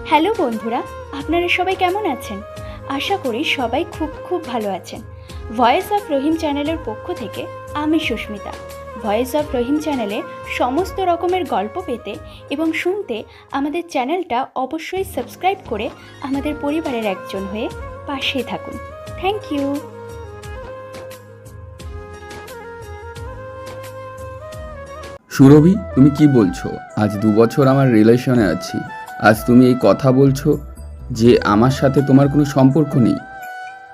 Hello বন্ধুরা, আপনারা সবাই কেমন আছেন? আশা করি সবাই খুব খুব ভালো আছেন। ভয়েস অফ রহিম চ্যানেলের পক্ষ থেকে আমি সুস্মিতা। ভয়েস অফ রহিম চ্যানেলে সমস্ত রকমের গল্প পেতে এবং শুনতে আমাদের চ্যানেলটা অবশ্যই সাবস্ক্রাইব করে আমাদের পরিবারের একজন হয়ে পাশেই থাকুন। Thank you. সুরভি, তুমি কি বলছো? আজ 2 বছর আমার রিলেশনে আছি, আজ তুমি এই কথা বলছো যে আমার সাথে তোমার কোনো সম্পর্ক নেই?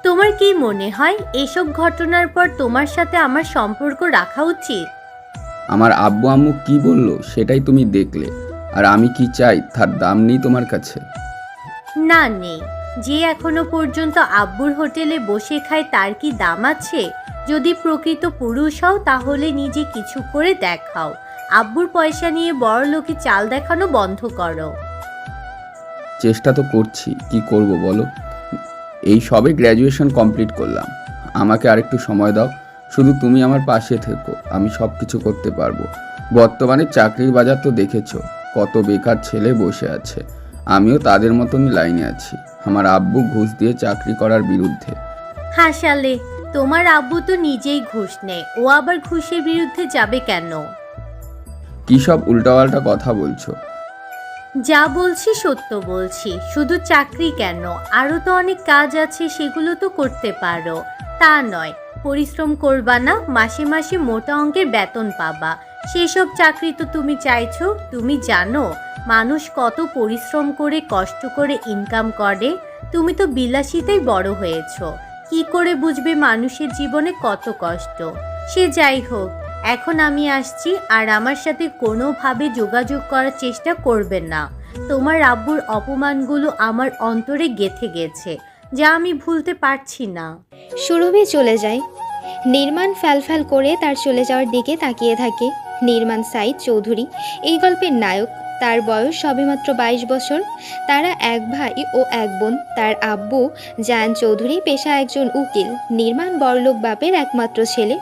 তোমার কি মনে হয় এসব ঘটনার পর তোমার সাথে আমার সম্পর্ক রাখা উচিত? আমার আব্বু আম্মু কি বললো সেটাই তুমি দেখলে, আর আমি কি চাই তার দাম নেই তোমার কাছে? না, নেই। যে এখনো পর্যন্ত আব্বুর হোটেলে বসে খায় তার কি দাম আছে? যদি প্রকৃত পুরুষ হও তাহলে নিজে কিছু করে দেখাও। আব্বুর পয়সা নিয়ে বড়লোকি চাল দেখানো বন্ধ করো। চেষ্টা তো করছি, কি করব বলো? এই সবে গ্র্যাজুয়েশন কমপ্লিট করলাম, আমাকে আরেকটু সময় দাও। শুধু তুমি আমার পাশে থেকো, আমি সব কিছু করতে পারবো। বর্তমানে চাকরির বাজার তো দেখেছো, কত বেকার ছেলে বসে আছে। আমিও তাদের মতনই লাইনে আছি। আমার আব্বু ঘুষ দিয়ে চাকরি করার বিরুদ্ধে। হাসালে, তোমার আব্বু তো নিজেই ঘুষ নেয়, ও আবার ঘুষের বিরুদ্ধে যাবে কেন? কি সব উল্টাপাল্টা কথা বলছো? যা বলছি সত্য বলছি। শুধু চাকরি কেন, আরও তো অনেক কাজ আছে, সেগুলো তো করতে পারো। তা নয় পরিশ্রম করবা না, মাসে মাসে মোটা অঙ্কের বেতন পাবা, সেসব চাকরি তো তুমি চাইছো। তুমি জানো মানুষ কত পরিশ্রম করে কষ্ট করে ইনকাম করে? তুমি তো বিলাসিতাই বড় হয়েছো, কি করে বুঝবে মানুষের জীবনে কত কষ্ট? সে যাই হোক, এখন আমি আসছি, আর আমার সাথে কোনোভাবে যোগাযোগ করার চেষ্টা করবেন না। তোমার আব্বুর অপমানগুলো আমার অন্তরে গেঁথে গেছে, যা আমি ভুলতে পারছি না। সুরভি চলে যায়। নির্মাণ ফ্যালফ্যাল করে তার চলে যাওয়ার দিকে তাকিয়ে থাকে। নির্মাণ সাইদ চৌধুরী এই গল্পের নায়ক। তার বয়স সবেমাত্র 22 বছর। তারা এক ভাই ও এক বোন। তার আব্বু জায়ান চৌধুরী পেশা একজন উকিল। নির্মাণ বড়লোক বাপের একমাত্র ছেলে।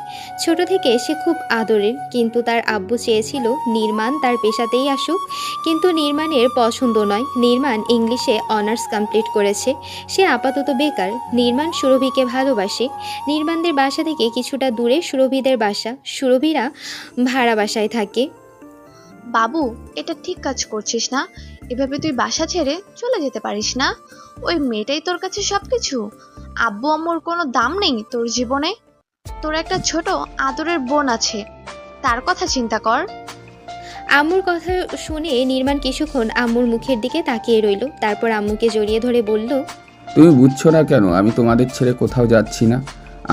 ছোট থেকে সে খুব আদরের, কিন্তু তার আব্বু চেয়েছিল নির্মাণ তার পেশাতেই আসুক, কিন্তু নির্মাণের পছন্দ নয়। নির্মাণ ইংলিশে অনার্স কমপ্লিট করেছে, সে আপাতত বেকার। নির্মাণ সুরভিকে ভালোবাসে। নির্মাণদের বাসা থেকে কিছুটা দূরে সুরভিদের বাসা। সুরভিরা ভাড়া বাসায় থাকে। বাবু, এটা ঠিক কাজ করছিস না। এভাবে তুই বাসা ছেড়ে চলে যেতে পারিস না। ওই মেয়েটাই তোর কাছে সবকিছু। আব্বু আম্মুর কোনো দাম নেই তোর জীবনে। তোর একটা ছোট আদরের বোন আছে, তার কথা চিন্তা কর। আম্মুর কথা শুনে নির্মাণ কিছুক্ষণ আম্মুর মুখের দিকে তাকিয়ে রইল, তারপর আম্মুকে জড়িয়ে ধরে বলল, তুমি বুঝছো না কেন আমি তোমাদের ছেড়ে কোথাও যাচ্ছি না?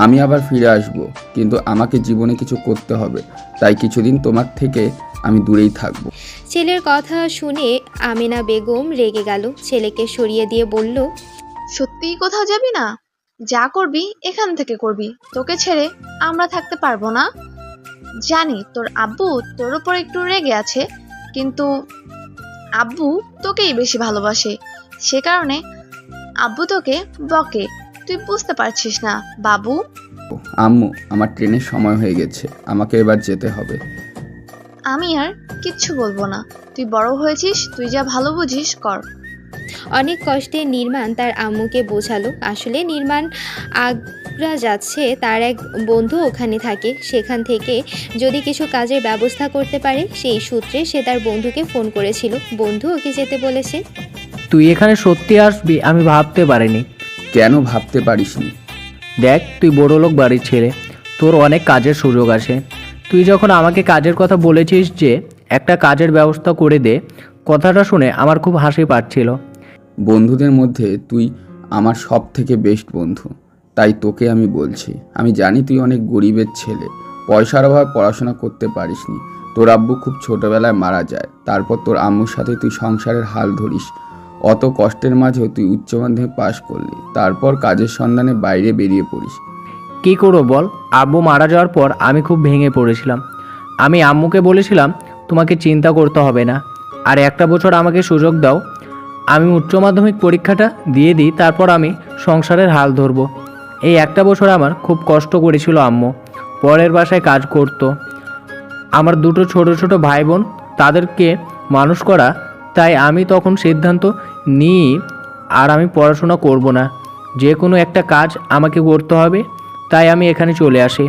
আমি আবার ফিরে আসব, কিন্তু আমাকে জীবনে কিছু করতে হবে, তাই কিছুদিন তোমার থেকে আমি দূরেই থাকব। ছেলের কথা শুনে আমেনা বেগম রেগে গেল। ছেলেকে সরিয়ে দিয়ে বলল, সত্যিই কোথাও যাবি না? যা করবি এখান থেকে করবি, তোকে ছেড়ে আমরা থাকতে পারবো না। জানি তোর আব্বু তোর উপর একটু রেগে আছে, কিন্তু আব্বু তোকেই বেশি ভালোবাসে, সে কারণে আব্বু তোকে বকে। তুই বুঝতে পারছিস না বাবু। আম্মু, আমার ট্রেনের সময় হয়ে গেছে, আমাকে এবার যেতে হবে। আমি আর কিচ্ছু বলবো না, তুই বড় হয়েছিস, তুই যা ভালো বুঝিস কর। অনেক কষ্টে নির্মাণ তার আম্মুকে বোঝালো আসলে নির্মাণ আগ্রা যাচ্ছে, তার এক বন্ধু ওখানে থাকে, সেখান থেকে যদি কিছু কাজের ব্যবস্থা করতে পারে। সেই সূত্রে সে তার বন্ধুকে ফোন করেছিল, বন্ধু ওকে যেতে বলেছে। তুই এখানে সত্যি আসবি আমি ভাবতে পারিনি। কেন ভাবতে পারিসনি? দেখ, তুই বড়লোক বাড়ির ছেলে, তোর অনেক কাজের সুযোগ আছে। তুই যখন আমাকে কাজের কথা বলেছিস যে একটা কাজের ব্যবস্থা করে দে, কথাটা শুনে আমার খুব হাসি পাচ্ছিল। বন্ধুদের মধ্যে তুই আমার সব থেকে বেস্ট বন্ধু, তাই তোকে আমি বলছি। আমি জানি তুই অনেক গরিবের ছেলে, পয়সার অভাবে পড়াশোনা করতে পারিসনি। তোর আব্বু খুব ছোটবেলায় মারা যায়, তারপর তোর আম্মুর সাথে তুই সংসারের হাল ধরিস। অত কষ্টের মাঝেও তুই উচ্চ মাধ্যমিক পাশ করলি, তারপর কাজের সন্ধানে বাইরে বেরিয়ে পড়িস। কী করবো বল, আব্বু মারা যাওয়ার পর আমি খুব ভেঙে পড়েছিলাম। আমি আম্মুকে বলেছিলাম তোমাকে চিন্তা করতে হবে না, আর একটা বছর আমাকে সুযোগ দাও, আমি উচ্চ মাধ্যমিক পরীক্ষাটা দিয়ে দিই, তারপর আমি সংসারের হাল ধরবো। এই একটা বছর আমার খুব কষ্ট করেছিল আম্মু, পরের বাসায় কাজ করতো। আমার দুটো ছোট ছোট ভাই বোন, তাদেরকে মানুষ করা। তাই আমি তখন সিদ্ধান্ত নিই আর আমি পড়াশোনা করব না, যে কোনো একটা কাজ আমাকে করতে হবে। তাই আমি এখানে চলে আসি।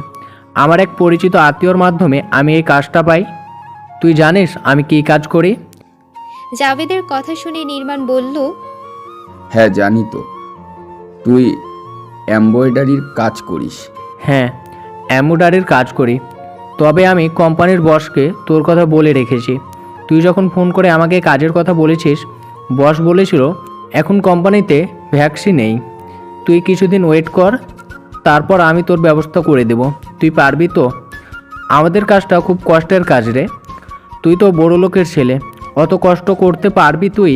আমার এক পরিচিত আত্মীয়র মাধ্যমে আমি এই কাজটা পাই। তুই জানিস আমি কী কাজ করি? জাভেদের কথা শুনে নির্মাণ বলল, হ্যাঁ জানি তো, তুই এমব্রয়ডারির কাজ করিস। হ্যাঁ, এমব্রয়ডারির কাজ করি। তবে আমি কোম্পানির বসকে তোর কথা বলে রেখেছি। তুই যখন ফোন করে আমাকে কাজের কথা বলেছিস, বস বলেছিল এখন কোম্পানিতে ভ্যাকসিন নেই, তুই কিছুদিন ওয়েট কর, তারপর আমি তোর ব্যবস্থা করে দেব। তুই পারবি তো? আমাদের কাজটা খুব কষ্টের কাজ রে। তুই তো বড় লোকের ছেলে, অত কষ্ট করতে পারবি তুই?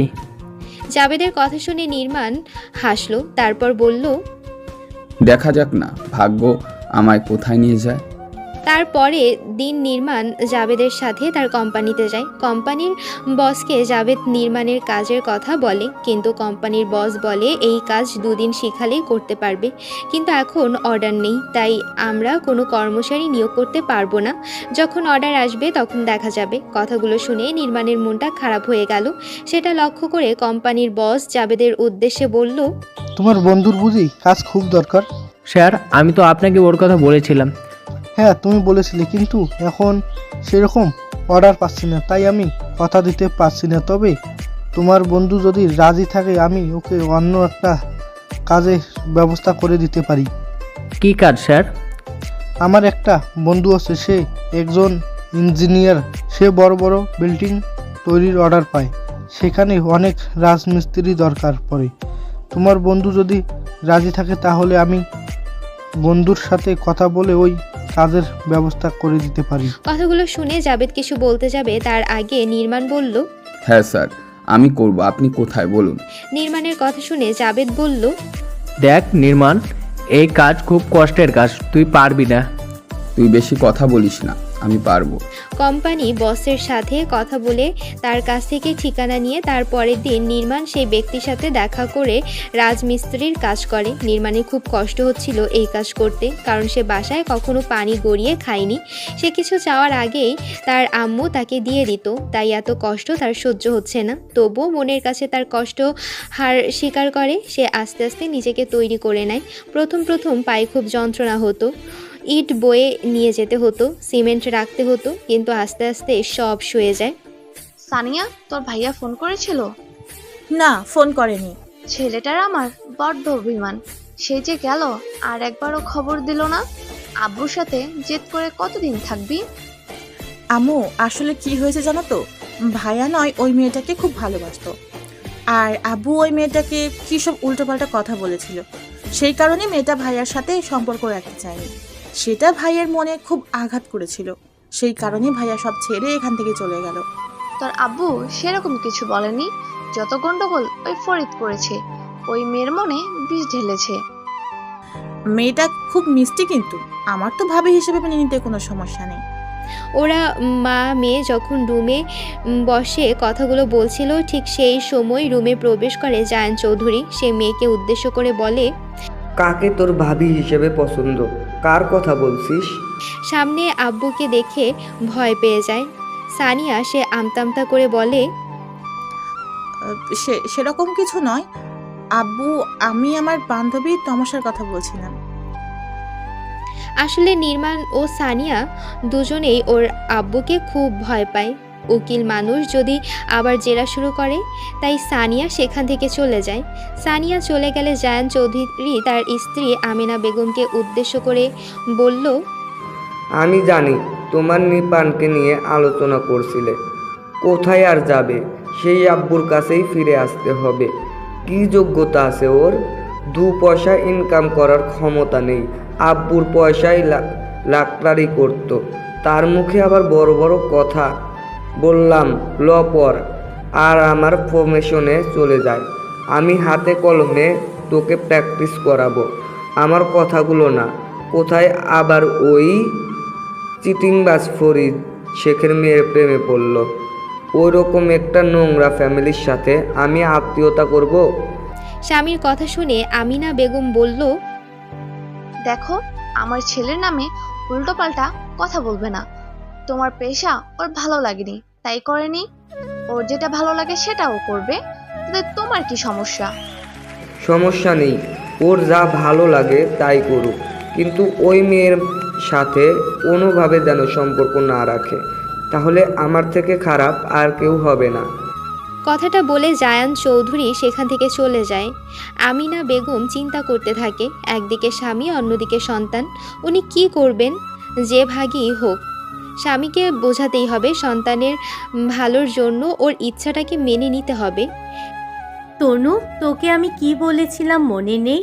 জাভেদের কথা শুনে নির্মাণ হাসলো, তারপর বলল, দেখা যাক না ভাগ্য আমায় কোথায় নিয়ে যায়। তারপরে দিন নির্মাণ জাভেদের সাথে তার কোম্পানিতে যায়। কোম্পানির বসকে জাভেদ নির্মাণের কাজের কথা বলে, কিন্তু কোম্পানির বস বলে এই কাজ 2 দিন শিখালেই করতে পারবে, কিন্তু এখন অর্ডার নেই, তাই আমরা কোনো কর্মচারী নিয়োগ করতে পারবো না। যখন অর্ডার আসবে তখন দেখা যাবে। কথাগুলো শুনে নির্মাণের মনটা খারাপ হয়ে গেল। সেটা লক্ষ্য করে কোম্পানির বস জাভেদের উদ্দেশ্যে বলল, তোমার বন্ধুর বুঝি কাজ খুব দরকার? স্যার, আমি তো আপনাকে ওর কথা বলেছিলাম। হ্যাঁ তুমি বলেছিলে, কিন্তু এখন সেরকম অর্ডার পাচ্ছি না, তাই আমি কথা দিতে পারছি না। তবে তোমার বন্ধু যদি রাজি থাকে আমি ওকে অন্য একটা কাজের ব্যবস্থা করে দিতে পারি। কী কাজ স্যার? আমার একটা বন্ধু আছে, সে একজন ইঞ্জিনিয়ার। সে বড় বড় বিল্ডিং তৈরির অর্ডার পায়, সেখানে অনেক রাজমিস্ত্রি দরকার পড়ে। তোমার বন্ধু যদি রাজি থাকে তাহলে আমি বন্ধুর সাথে কথা বলে ওই কাজের ব্যবস্থা করে দিতে পারি। কথাগুলো শুনে জাভেদ কিছু বলতে যাবে তার আগে নির্মাণ বলল, হ্যাঁ স্যার, আমি করব, আপনি কোথায় বলুন। নির্মাণের কথা শুনে জাভেদ বলল, দেখ নির্মাণ, এই কাজ খুব কষ্টের কাজ, তুই পারবি না। তুই বেশি কথা বলিস না, আমি পারবো। কোম্পানি বসের সাথে কথা বলে তার কাছ থেকে ঠিকানা নিয়ে তার পরের দিন নির্মাণ সেই ব্যক্তির সাথে দেখা করে রাজমিস্ত্রির কাজ করে। নির্মাণের খুব কষ্ট হচ্ছিল এই কাজ করতে, কারণ সে বাসায় কখনো পানি গড়িয়ে খায়নি। সে কিছু চাওয়ার আগেই তার আম্মু তাকে দিয়ে দিত, তাই এত কষ্ট তার সহ্য হচ্ছে না। তবুও মনের কাছে তার কষ্ট হার স্বীকার করে। সে আস্তে আস্তে নিজেকে তৈরি করে নেয়। প্রথম পায়ে খুব যন্ত্রণা হতো, ইট বয়ে নিয়ে যেতে হতো, সিমেন্ট রাখতে হতো, কিন্তু আস্তে আস্তে সব সয়ে যায়। সানিয়া, তোর ভাইয়া ফোন করেছিল? না, ফোন করেনি। ছেলেটার আমার বড্ড অভিমান। সে যে গেল, আর একবারও খবর দিল না। আব্বুর সাথে জেদ করে কতদিন থাকবি? আম্মু, আসলে কি হয়েছে জানো তো, ভাইয়া নয় ওই মেয়েটাকে খুব ভালোবাসতো, আর আব্বু ওই মেয়েটাকে কী সব উল্টোপাল্টা কথা বলেছিল। সেই কারণে মেয়েটা ভাইয়ার সাথে সম্পর্ক রাখতে চায়নি। সেটা ভাইয়ের মনে খুব আঘাত করেছিল, সেই কারণে ভাইয়া সব ছেড়ে এখান থেকে চলে গেল। তোর আব্বু সেরকম কিছু বলেনি। যত গন্ডগোল ওই ফরিদ করেছে, ওই মেয়ের মনে বিষ ঢেলেছে। মেয়েটা খুব মিষ্টি, কিন্তু আমার তো ভাবি হিসেবে মেনে নিতে কোনো সমস্যা নেই। ওরা মা মেয়ে যখন রুমে বসে কথাগুলো বলছিল, ঠিক সেই সময় রুমে প্রবেশ করে জায়ান চৌধুরী। সে মেয়েকে উদ্দেশ্য করে বলে, কাকে তোর ভাবি হিসেবে পছন্দ? কার কথা বলছিস? সামনে আব্বুকে দেখে ভয় পেয়ে যায় সানিয়া। সে আমতামতা করে বলে, সেরকম কিছু নয় আব্বু, আমি আমার বান্ধবীর তমাশার কথা বলছিলাম। আসলে নির্মাণ ও সানিয়া দুজনেই ওর আব্বুকে খুব ভয় পায়। উকিল মানুষ যদি আবার জেরা শুরু করে, তাই সানিয়া সেখান থেকে চলে যায়। সানিয়া চলে গেলে জায়ান চৌধুরী তার স্ত্রী আমিনা বেগমকে উদ্দেশ্য করে বলল, আমি জানি তোমার নিপানকে নিয়ে আলোচনা করছিলে। কোথায় আর যাবে, সেই আব্বুর কাছেই ফিরে আসতে হবে। কি যোগ্যতা আছে ওর? 2 পয়সা ইনকাম করার ক্ষমতা নেই। আব্বুর পয়সায় লাকড়ারি করত, তার মুখে আবার বড় বড় কথা। বললাম ল পর, আর আমার প্রমোশনে চলে যায়। আমি হাতে কলমে তোকে প্র্যাকটিস করাবো। আমার কথাগুলো না। কোথায় আবার ওই চিটিংবাজ ফরিদ শেখের মেয়ের প্রেমে পড়ল। ওই রকম একটা নোংরা ফ্যামিলির সাথে আমি আত্মীয়তা করব? স্বামীর কথা শুনে আমিনা বেগম বলল, দেখো, আমার ছেলের নামে উল্টোপাল্টা কথা বলবে না। তোমার পেশা ওর ভালো লাগেনি তাই করেনি। ওর যেটা ভালো লাগে সেটাও করবে, তাতে তোমার কি সমস্যা? সমস্যা নেই, ওর যা ভালো লাগে তাই করুক, কিন্তু ওই মেয়ের সাথে কোনোভাবে যেন সম্পর্ক না রাখে, তাহলে আমার থেকে খারাপ আর কেউ হবে না। কথাটা বলে জায়ান চৌধুরী সেখান থেকে চলে যায়। আমিনা বেগম চিন্তা করতে থাকে, একদিকে স্বামী অন্যদিকে সন্তান, উনি কি করবেন? যে ভাগই হোক স্বামীকে বোঝাতেই হবে সন্তানের ভালোর জন্য ওর ইচ্ছাটাকে মেনে নিতে হবে। তনু, তোকে আমি কি বলেছিলাম মনে নেই?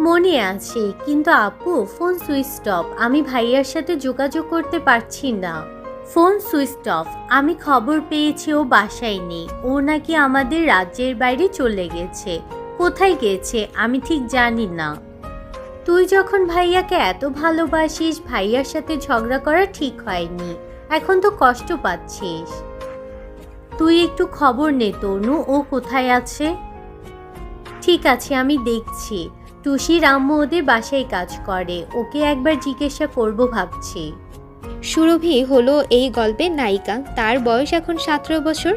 মনে আছে, কিন্তু আপু ফোন সুইচ অফ, আমি ভাইয়ার সাথে যোগাযোগ করতে পারছি না। ফোন সুইচ অফ, আমি খবর পেয়েছি ও বাসায় নেই, ও নাকি আমাদের রাজ্যের বাইরে চলে গেছে। কোথায় গেছে আমি ঠিক জানি না। তুই যখন ভাইয়াকে এত ভালোবাসিস, ভাইয়ার সাথে ঝগড়া করা ঠিক হয়নি, এখন তো কষ্ট পাচ্ছিস। তুই একটু খবর নে তনু, ও কোথায় আছে। ঠিক আছে, আমি দেখছি। টুসির আম্মু ওদের বাসায় কাজ করে, ওকে একবার জিজ্ঞাসা করব ভাবছি। সুরভি হলো এই গল্পের নায়িকা। তার বয়স এখন 17 বছর।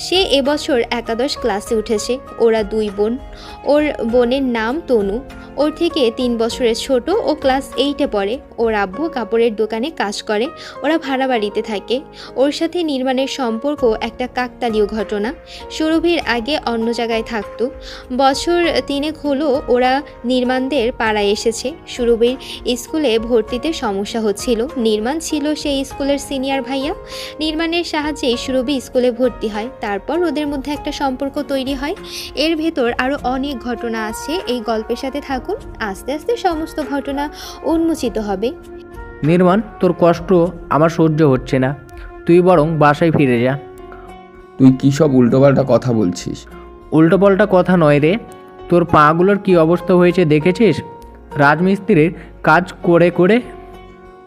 সে এবছর একাদশ ক্লাসে উঠেছে। ওরা 2 বোন। ওর বোনের নাম তনু, ওর থেকে 3 বছরের ছোট। ও ক্লাস 8-এ পড়ে। ওর আব্বু কাপড়ের দোকানে কাজ করে। ওরা ভাড়া বাড়িতে থাকে। ওর সাথে নির্মাণের সম্পর্ক একটা কাকতালীয় ঘটনা। সুরভির আগে অন্য জায়গায় থাকতো। বছর 3 হলো ওরা নির্মাণদের পাড়ায় এসেছে। সুরভির স্কুলে ভর্তিতে সমস্যা হচ্ছিল। নির্মাণ ছিল সেই স্কুলের সিনিয়র ভাইয়া। নির্মাণের সাহায্যে সুরভি স্কুলে ভর্তি হয়। তারপর ওদের মধ্যে একটা সম্পর্ক তৈরি হয়। এর ভেতর আরও অনেক ঘটনা আছে। এই গল্পের সাথে থাকুন, আস্তে আস্তে সমস্ত ঘটনা উন্মোচিত হবে। নির্মাণ, তোর কষ্ট আমার সহ্য হচ্ছে না, তুই বরং বাসায় ফিরে যা। তুই কী সব উল্টোপাল্টা কথা বলছিস? উল্টোপাল্টা কথা নয় রে, তোর পাগুলোর কি অবস্থা হয়েছে দেখেছিস? রাজমিস্ত্রির কাজ করে করে।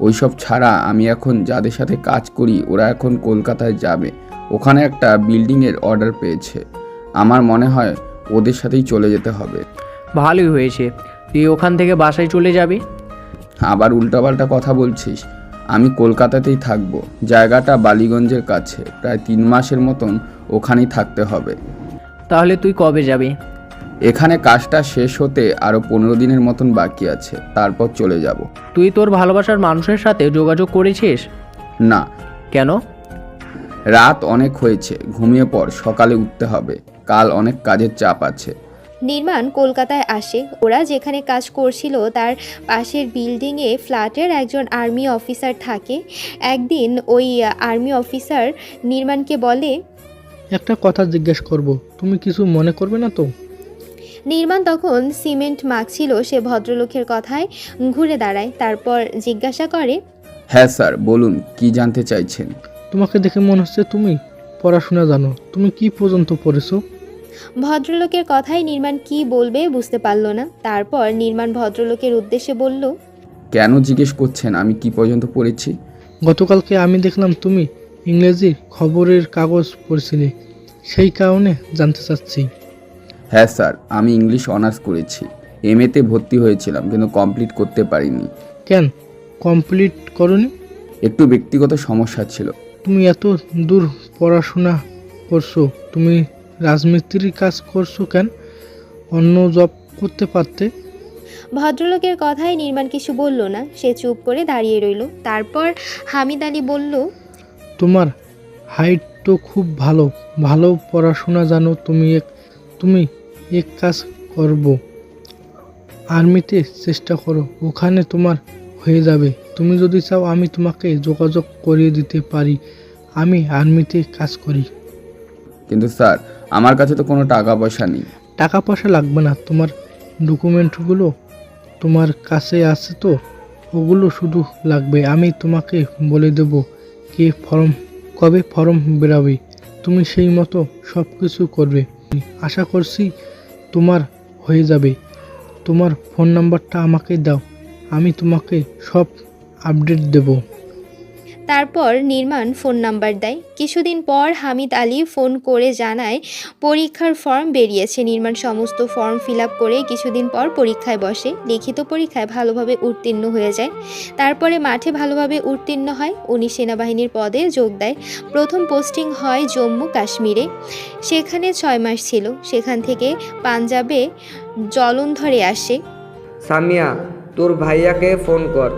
ওইসব ছাড়া আমি এখন যাদের সাথে কাজ করি ওরা এখন কলকাতায় যাবে, ওখানে একটা বিল্ডিংয়ের অর্ডার পেয়েছে। আমার মনে হয় ওদের সাথেই চলে যেতে হবে। ভালোই হয়েছে, তুই ওখান থেকে বাসায় চলে যাবি। আবার উল্টাপাল্টা কথা বলছিস। আমি কলকাতাতেই থাকবো। জায়গাটা বালিগঞ্জের কাছে, প্রায় 3 মাসের মতন ওখানেই থাকতে হবে। তাহলে তুই কবে যাবি? এখানে কাজটা শেষ হতে আরও 15 দিনের মতন বাকি আছে, তারপর চলে যাব। তুই তোর ভালোবাসার মানুষের সাথে যোগাযোগ করেছিস? না। কেন? রাত অনেক হয়েছে, ঘুমিয়ে পড়, সকালে উঠতে হবে, কাল অনেক কাজের চাপ আছে। নির্মাণ কলকাতায় আসে। ওরা যেখানে কাজ করছিল তার পাশের বিল্ডিংয়ে ফ্ল্যাটের একজন আর্মি অফিসার থাকে। একদিন ওই আর্মি অফিসার নির্মাণকে বলে, একটা কথা জিজ্ঞেস করব, তুমি কিছু মনে করবে না তো? নির্মাণ তখন সিমেন্ট মাখছিল। সে ভদ্রলোকের কথায় ঘুরে দাঁড়ায়, তারপর জিজ্ঞাসা করে, হ্যাঁ স্যার, বলুন, কি জানতে চাইছেন? তোমাকে দেখে মনে হচ্ছে তুমি পড়াশোনা জানো। তুমি কি পর্যন্ত পড়েছো? ভদ্রলোকের কথায় নির্মাণ কি বলবে বুঝতে পারল না। তারপর নির্মাণ ভদ্রলোকের উদ্দেশ্যে বলল, কেন জিজ্ঞেস করছেন আমি কি পর্যন্ত পড়েছি? গতকালকে আমি দেখলাম তুমি ইংরেজি খবরের কাগজ পড়ছিলে, সেই কারণে জানতে চাচ্ছি। হ্যাঁ স্যার, আমি ইংলিশ অনার্স করেছি। MA-তে ভর্তি হয়েছিলাম কিন্তু কমপ্লিট করতে পারিনি। কেন কমপ্লিট করনি? একটু ব্যক্তিগত সমস্যা ছিল। তুমি এত দূর পড়াশোনা করছো, তুমি রাজমিস্ত্রির কাজ করছো কেন? অন্য জব করতে পারতে। ভদ্রলোকের কথায় নির্মাণ কিছু বলল না। সে চুপ করে দাঁড়িয়ে রইল। তারপর হামিদ আলী বলল, তোমার হাইট তো খুব ভালো, ভালো পড়াশোনা জানো। তুমি এক কাজ করবো, আর্মিতে চেষ্টা করো, ওখানে তোমার হয়ে যাবে। তুমি যদি চাও আমি তোমাকে যোগাযোগ করিয়ে দিতে পারি, আমি আর্মিতে কাজ করি। কিন্তু স্যার, আমার কাছে তো কোনো টাকা পয়সা নেই। টাকা পয়সা লাগবে না, তোমার ডকুমেন্টগুলো তোমার কাছে আছে তো, ওগুলো শুধু লাগবে। আমি তোমাকে বলে দেব কবে ফর্ম বেরাবে, তুমি সেই মতো সব কিছু করবে। আশা করছি তোমার হয়ে যাবে। তোমার ফোন নাম্বারটা আমাকে দাও, আমি তোমাকে সব আপডেট দেব। তারপর নির্মাণ ফোন নাম্বার দেয়। কিছুদিন পর হামিদ আলী ফোন করে জানায় পরীক্ষার ফর্ম বেরিয়েছে। নির্মাণ সমস্ত ফর্ম ফিল আপ করে কিছুদিন পর পরীক্ষায় বসে। লিখিত পরীক্ষায় ভালোভাবে উত্তীর্ণ হয়ে যায়। তারপরে মাঠে ভালোভাবে উত্তীর্ণ হয়। উনি সেনাবাহিনীর পদে যোগ দেয়। প্রথম পোস্টিং হয় জম্মু কাশ্মীরে, সেখানে 6 মাস ছিল। সেখান থেকে পাঞ্জাবে জলন্ধরে আসে। সামিয়া, তোর ভাইয়াকে ফোন কর।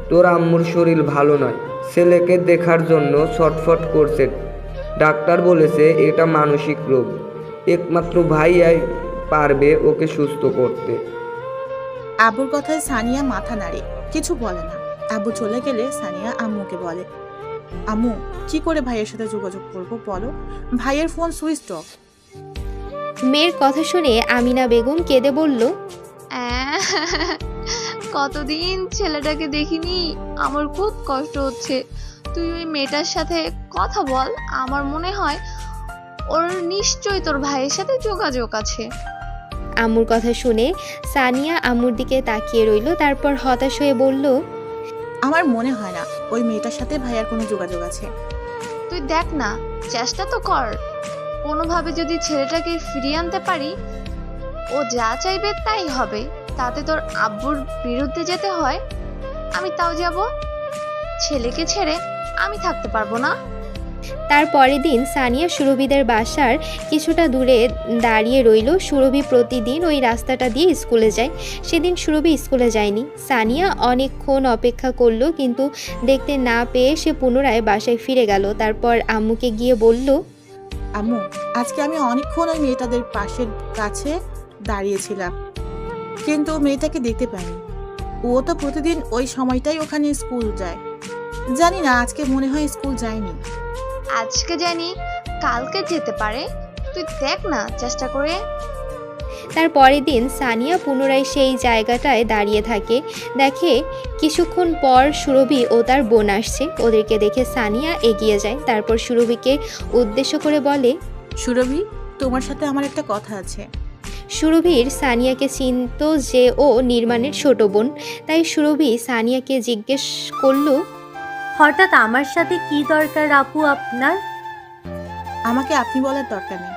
তোর আম্মুর শরীর ভালো নয়, ছেলেকে দেখার জন্য ছটফট করছে। ডাক্তার বলেছে এটা মানসিক রোগ। একমাত্র ভাইয়াই পারবে ওকে সুস্থ করতে। আব্বুর কথায় সানিয়া মাথা নাড়ে, কিছু বলে না। আব্বু চলে গেলে সানিয়া আম্মুকে বলে, আম্মু কি করে ভাইয়ের সাথে যোগাযোগ করব বলো? ভাইয়ের ফোন সুইচ অফ। মেয়ের কথা শুনে আমিনা বেগম কেঁদে বলল, কতদিন ছেলেটাকে দেখিনি, আমার খুব কষ্ট হচ্ছে। তুই ওই মেয়েটার সাথে কথা বল, আমার মনে হয় ওর নিশ্চয়ই তোর ভাইয়ের সাথে যোগাযোগ আছে। আম্মুর কথা শুনে সানিয়া আম্মুর দিকে তাকিয়ে রইল। তারপর হতাশ হয়ে বলল, আমার মনে হয় না ওই মেয়েটার সাথে ভাইয়ার কোনো যোগাযোগ আছে। তুই দেখ না, চেষ্টা তো কর। কোনোভাবে যদি ছেলেটাকে ফিরিয়ে আনতে পারি, ও যা চাইবে তাই হবে। তাতে তোর আব্বুর বিরুদ্ধে যেতে হয়, আমি তাও যাব। ছেলেকে ছেড়ে আমি থাকতে পারবো না। তার পরের দিন সানিয়া সুরভিদের বাসার কিছুটা দূরে দাঁড়িয়ে রইল। সুরভি প্রতিদিন ওই রাস্তাটা দিয়ে স্কুলে যায়। সেদিন সুরভি স্কুলে যায়নি। সানিয়া অনেকক্ষণ অপেক্ষা করলো, কিন্তু দেখতে না পেয়ে সে পুনরায় বাসায় ফিরে গেল। তারপর আম্মুকে গিয়ে বলল, আম্মু, আজকে আমি অনেকক্ষণ ওই মেয়েটাদের পাশের কাছে দাঁড়িয়েছিলাম, কিন্তু মেয়েটাকে দেখতে পাইনি। ও তো প্রতিদিন ওই সময়টাই ওখানে স্কুল যায়। জানি না, আজকে মনে হয় স্কুল যায়নি। আজকে জানি কালকে যেতে পারে, তুই দেখ না চেষ্টা করে। তার পরের দিন সানিয়া পুনরায় সেই জায়গাটায় দাঁড়িয়ে থাকে। দেখে কিছুক্ষণ পর সুরভি ও তার বোন আসছে। ওদেরকে দেখে সানিয়া এগিয়ে যায়। তারপর সুরভিকে উদ্দেশ্য করে বলে, সুরভি, তোমার সাথে আমার একটা কথা আছে। সুরভির সানিয়াকে চিনত যে ও নির্মাণের ছোট বোন। তাই সুরভি সানিয়াকে জিজ্ঞেস করলো, হঠাৎ আমার সাথে কি দরকার আপু আপনার? আমাকে আপনি বলার দরকার নেই।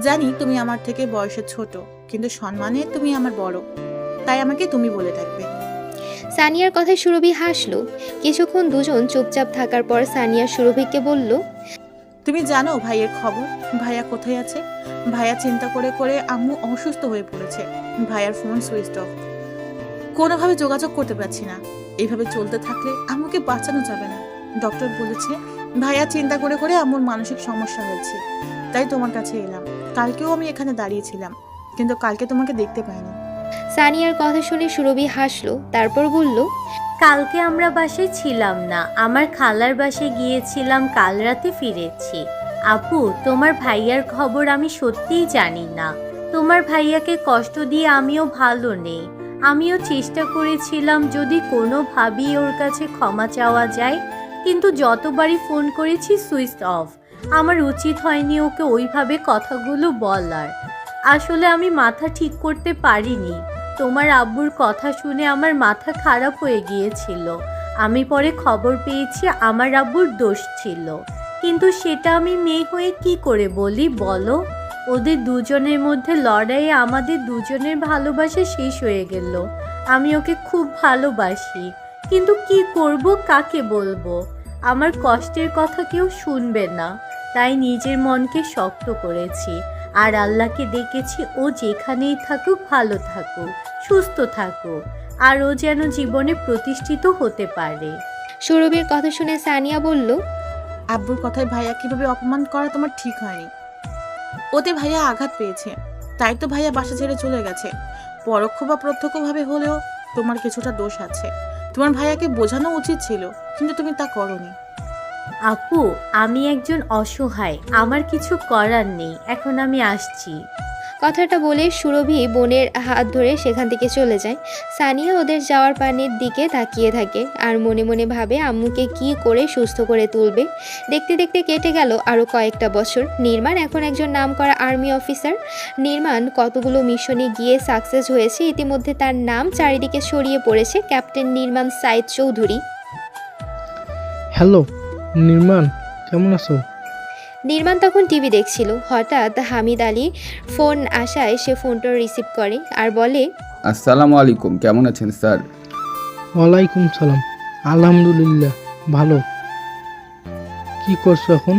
জানি তুমি আমার থেকে বয়সে ছোট, কিন্তু সম্মানে তুমি আমার বড়, তাই আমাকে তুমি বলে থাকবে। সানিয়ার কথায় সুরভি হাসলো। কিছুক্ষণ দুজন চুপচাপ থাকার পর সানিয়া সুরভিকে বলল, তুমি জানো ভাইয়ের খবর? ভাইয়া কোথায় আছে? ভাইয়া চিন্তা করে করে আম্মু অসুস্থ হয়ে পড়েছে। ভাইয়ার ফোন সুইচ অফ, কোনোভাবে যোগাযোগ করতে পারছি না। এইভাবে চলতে থাকলে আম্মুকে বাঁচানো যাবে না। ডক্টর বলেছে ভাইয়া চিন্তা করে করে আম্মুর মানসিক সমস্যা হয়েছে। তাই তোমার কাছে এলাম। কালকেও আমি এখানে দাঁড়িয়েছিলাম, কিন্তু কালকে তোমাকে দেখতে পাইনি। সানিয়ার কথা শুনে সুরভি হাসলো। তারপর বলল, কালকে আমরা বাসায় ছিলাম না, আমার খালার বাসায় গিয়েছিলাম, কাল রাতে ফিরেছি। আপু, তোমার ভাইয়ার খবর আমি সত্যিই জানি না। তোমার ভাইয়াকে কষ্ট দিয়ে আমিও ভালো নেই। আমিও চেষ্টা করেছিলাম যদি কোনোভাবেই ওর কাছে ক্ষমা চাওয়া যায়, কিন্তু যতবারই ফোন করেছি সুইচ অফ। আমার উচিত হয়নি ওকে ওইভাবে কথাগুলো বলার। আসলে আমি মাথা ঠিক করতে পারিনি। তোমার আব্বুর কথা শুনে আমার মাথা খারাপ হয়ে গিয়েছিল। আমি পরে খবর পেয়েছি আমার আব্বুর দোষ ছিল, কিন্তু সেটা আমি মেয়ে হয়ে কি করে বলি বলো? ওদের দুজনের মধ্যে লড়াইয়ে আমাদের দুজনের ভালোবাসা শেষ হয়ে গেল। আমি ওকে খুব ভালোবাসি, কিন্তু কি করব, কাকে বলবো? আমার কষ্টের কথা কেউ শুনবে না, তাই নিজের মনকে শক্ত করেছি আর আল্লাহকে ডেকেছি ও যেখানেই থাকুক ভালো থাকুক, সুস্থ থাকুক, আর ও যেন জীবনে প্রতিষ্ঠিত হতে পারে। সুরভির কথা শুনে সানিয়া বলল, আব্বুর কথায় ভাইয়া কিভাবে অপমান করা তোমার ঠিক হয়নি। ওতে ভাইয়া আঘাত পেয়েছে, তাই তো ভাইয়া বাসা ছেড়ে চলে গেছে। পরোক্ষ বা প্রত্যক্ষভাবে হলেও তোমার কিছুটা দোষ আছে। তোমার ভাইয়াকে বোঝানো উচিত ছিল, কিন্তু তুমি তা করোনি। আপু, আমি একজন অসহায়, আমার কিছু করার নেই। এখন আমি আসছি। কথাটা বলে সুরভি বোনের হাত ধরে সেখান থেকে চলে যায়। সানিয়া ওদের যাওয়ার পানির দিকে তাকিয়ে থাকে আর মনে মনে ভাবে আম্মুকে কি করে সুস্থ করে তুলবে। দেখতে দেখতে কেটে গেল আরও কয়েকটা বছর। নির্মাণ এখন একজন নামকরা আর্মি অফিসার। নির্মাণ কতগুলো মিশনে গিয়ে সাকসেস হয়েছে। ইতিমধ্যে তার নাম চারিদিকে ছড়িয়ে পড়েছে। ক্যাপ্টেন নির্মাণ সাইদ চৌধুরী। হ্যালো নির্মাণ কেমন আছো? নির্মাণ তখন টিভি দেখছিল। হঠাৎ হামিদ আলীর ফোন আসায় সে ফোনটা রিসিভ করে আর বলে, আসসালামু আলাইকুম, কেমন আছেন স্যার? ওয়ালাইকুম সালাম, আলহামদুলিল্লাহ ভালো। কি করছো এখন?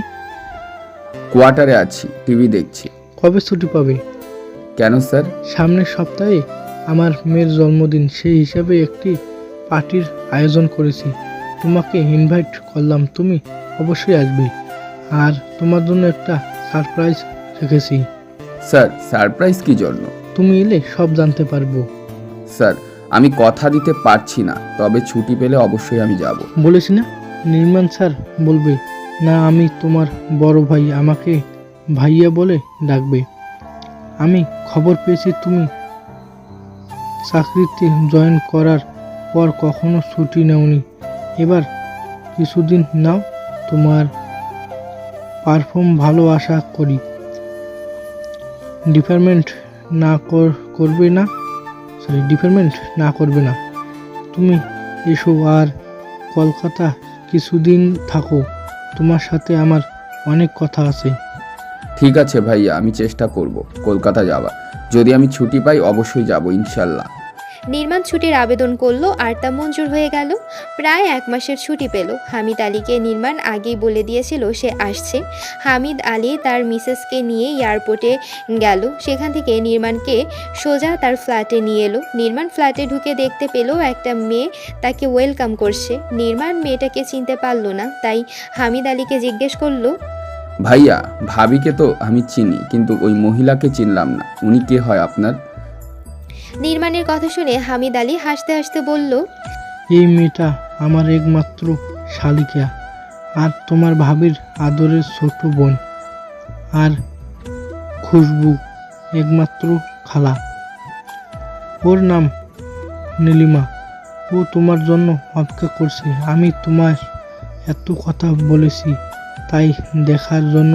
কোয়ার্টারে আছি, টিভি দেখছি। কবে ছুটি পাবে? কেন স্যার? সামনের সপ্তাহে আমার মেয়ের জন্মদিন, সেই হিসাবে একটি পার্টির আয়োজন করেছি। তোমাকে ইনভাইট করলাম, তুমি অবশ্যই আসবে। আর তোমার জন্য একটা সারপ্রাইজ রেখেছি। স্যার, সারপ্রাইজ কি জন্য? তুমি এলে সব জানতে পারবো। স্যার, আমি কথা দিতে পারছি না, তবে ছুটি পেলে অবশ্যই আমি যাব। বলেছি না, নির্মাণ স্যার বলবে না আমি তোমার বড় ভাই, আমাকে ভাইয়া বলে ডাকবে। আমি খবর পেয়েছি তুমি চাকরিতে জয়েন করার পর কখনো ছুটি নেওনি। এবার কিছুদিন নাও, তোমার পারফর্ম ভালো আশা করি। ডিপার্টমেন্ট না করবে না। তুমি এসো আর কলকাতা কিছুদিন থাকো, তোমার সাথে আমার অনেক কথা আছে। ঠিক আছে ভাইয়া, আমি চেষ্টা করব কলকাতা যাওয়ার। যদি আমি ছুটি পাই অবশ্যই যাব ইনশাল্লাহ। নির্মাণ ছুটির আবেদন করলো আর তা মঞ্জুর হয়ে গেল। প্রায় 1 মাসের ছুটি পেল। হামিদ আলীকে নির্মাণ আগেই বলে দিয়েছিল সে আসছে। হামিদ আলী তার মিসেসকে নিয়ে এয়ারপোর্টে গেল। সেখান থেকে নির্মাণকে সোজা তার ফ্ল্যাটে নিয়ে এলো। নির্মাণ ফ্ল্যাটে ঢুকে দেখতে পেল একটা মেয়ে তাকে ওয়েলকাম করছে। নির্মাণ মেয়েটাকে চিনতে পারল না, তাই হামিদ আলীকে জিজ্ঞেস করলো, ভাইয়া, ভাবিকে তো আমি চিনি, কিন্তু ওই মহিলাকে চিনলাম না, উনি কে হয় আপনার? নির্মাণের কথা শুনে হামিদ আলী হাসতে হাসতে বলল, এই মেয়েটা আমার একমাত্র শালিকা আর তোমার ভাবির আদরের ছোট বোন, আর খুশবু একমাত্র খালা। ওর নাম নীলিমা। ও তোমার জন্য অপেক্ষা করছে। আমি তোমার এত কথা বলেছি, তাই দেখার জন্য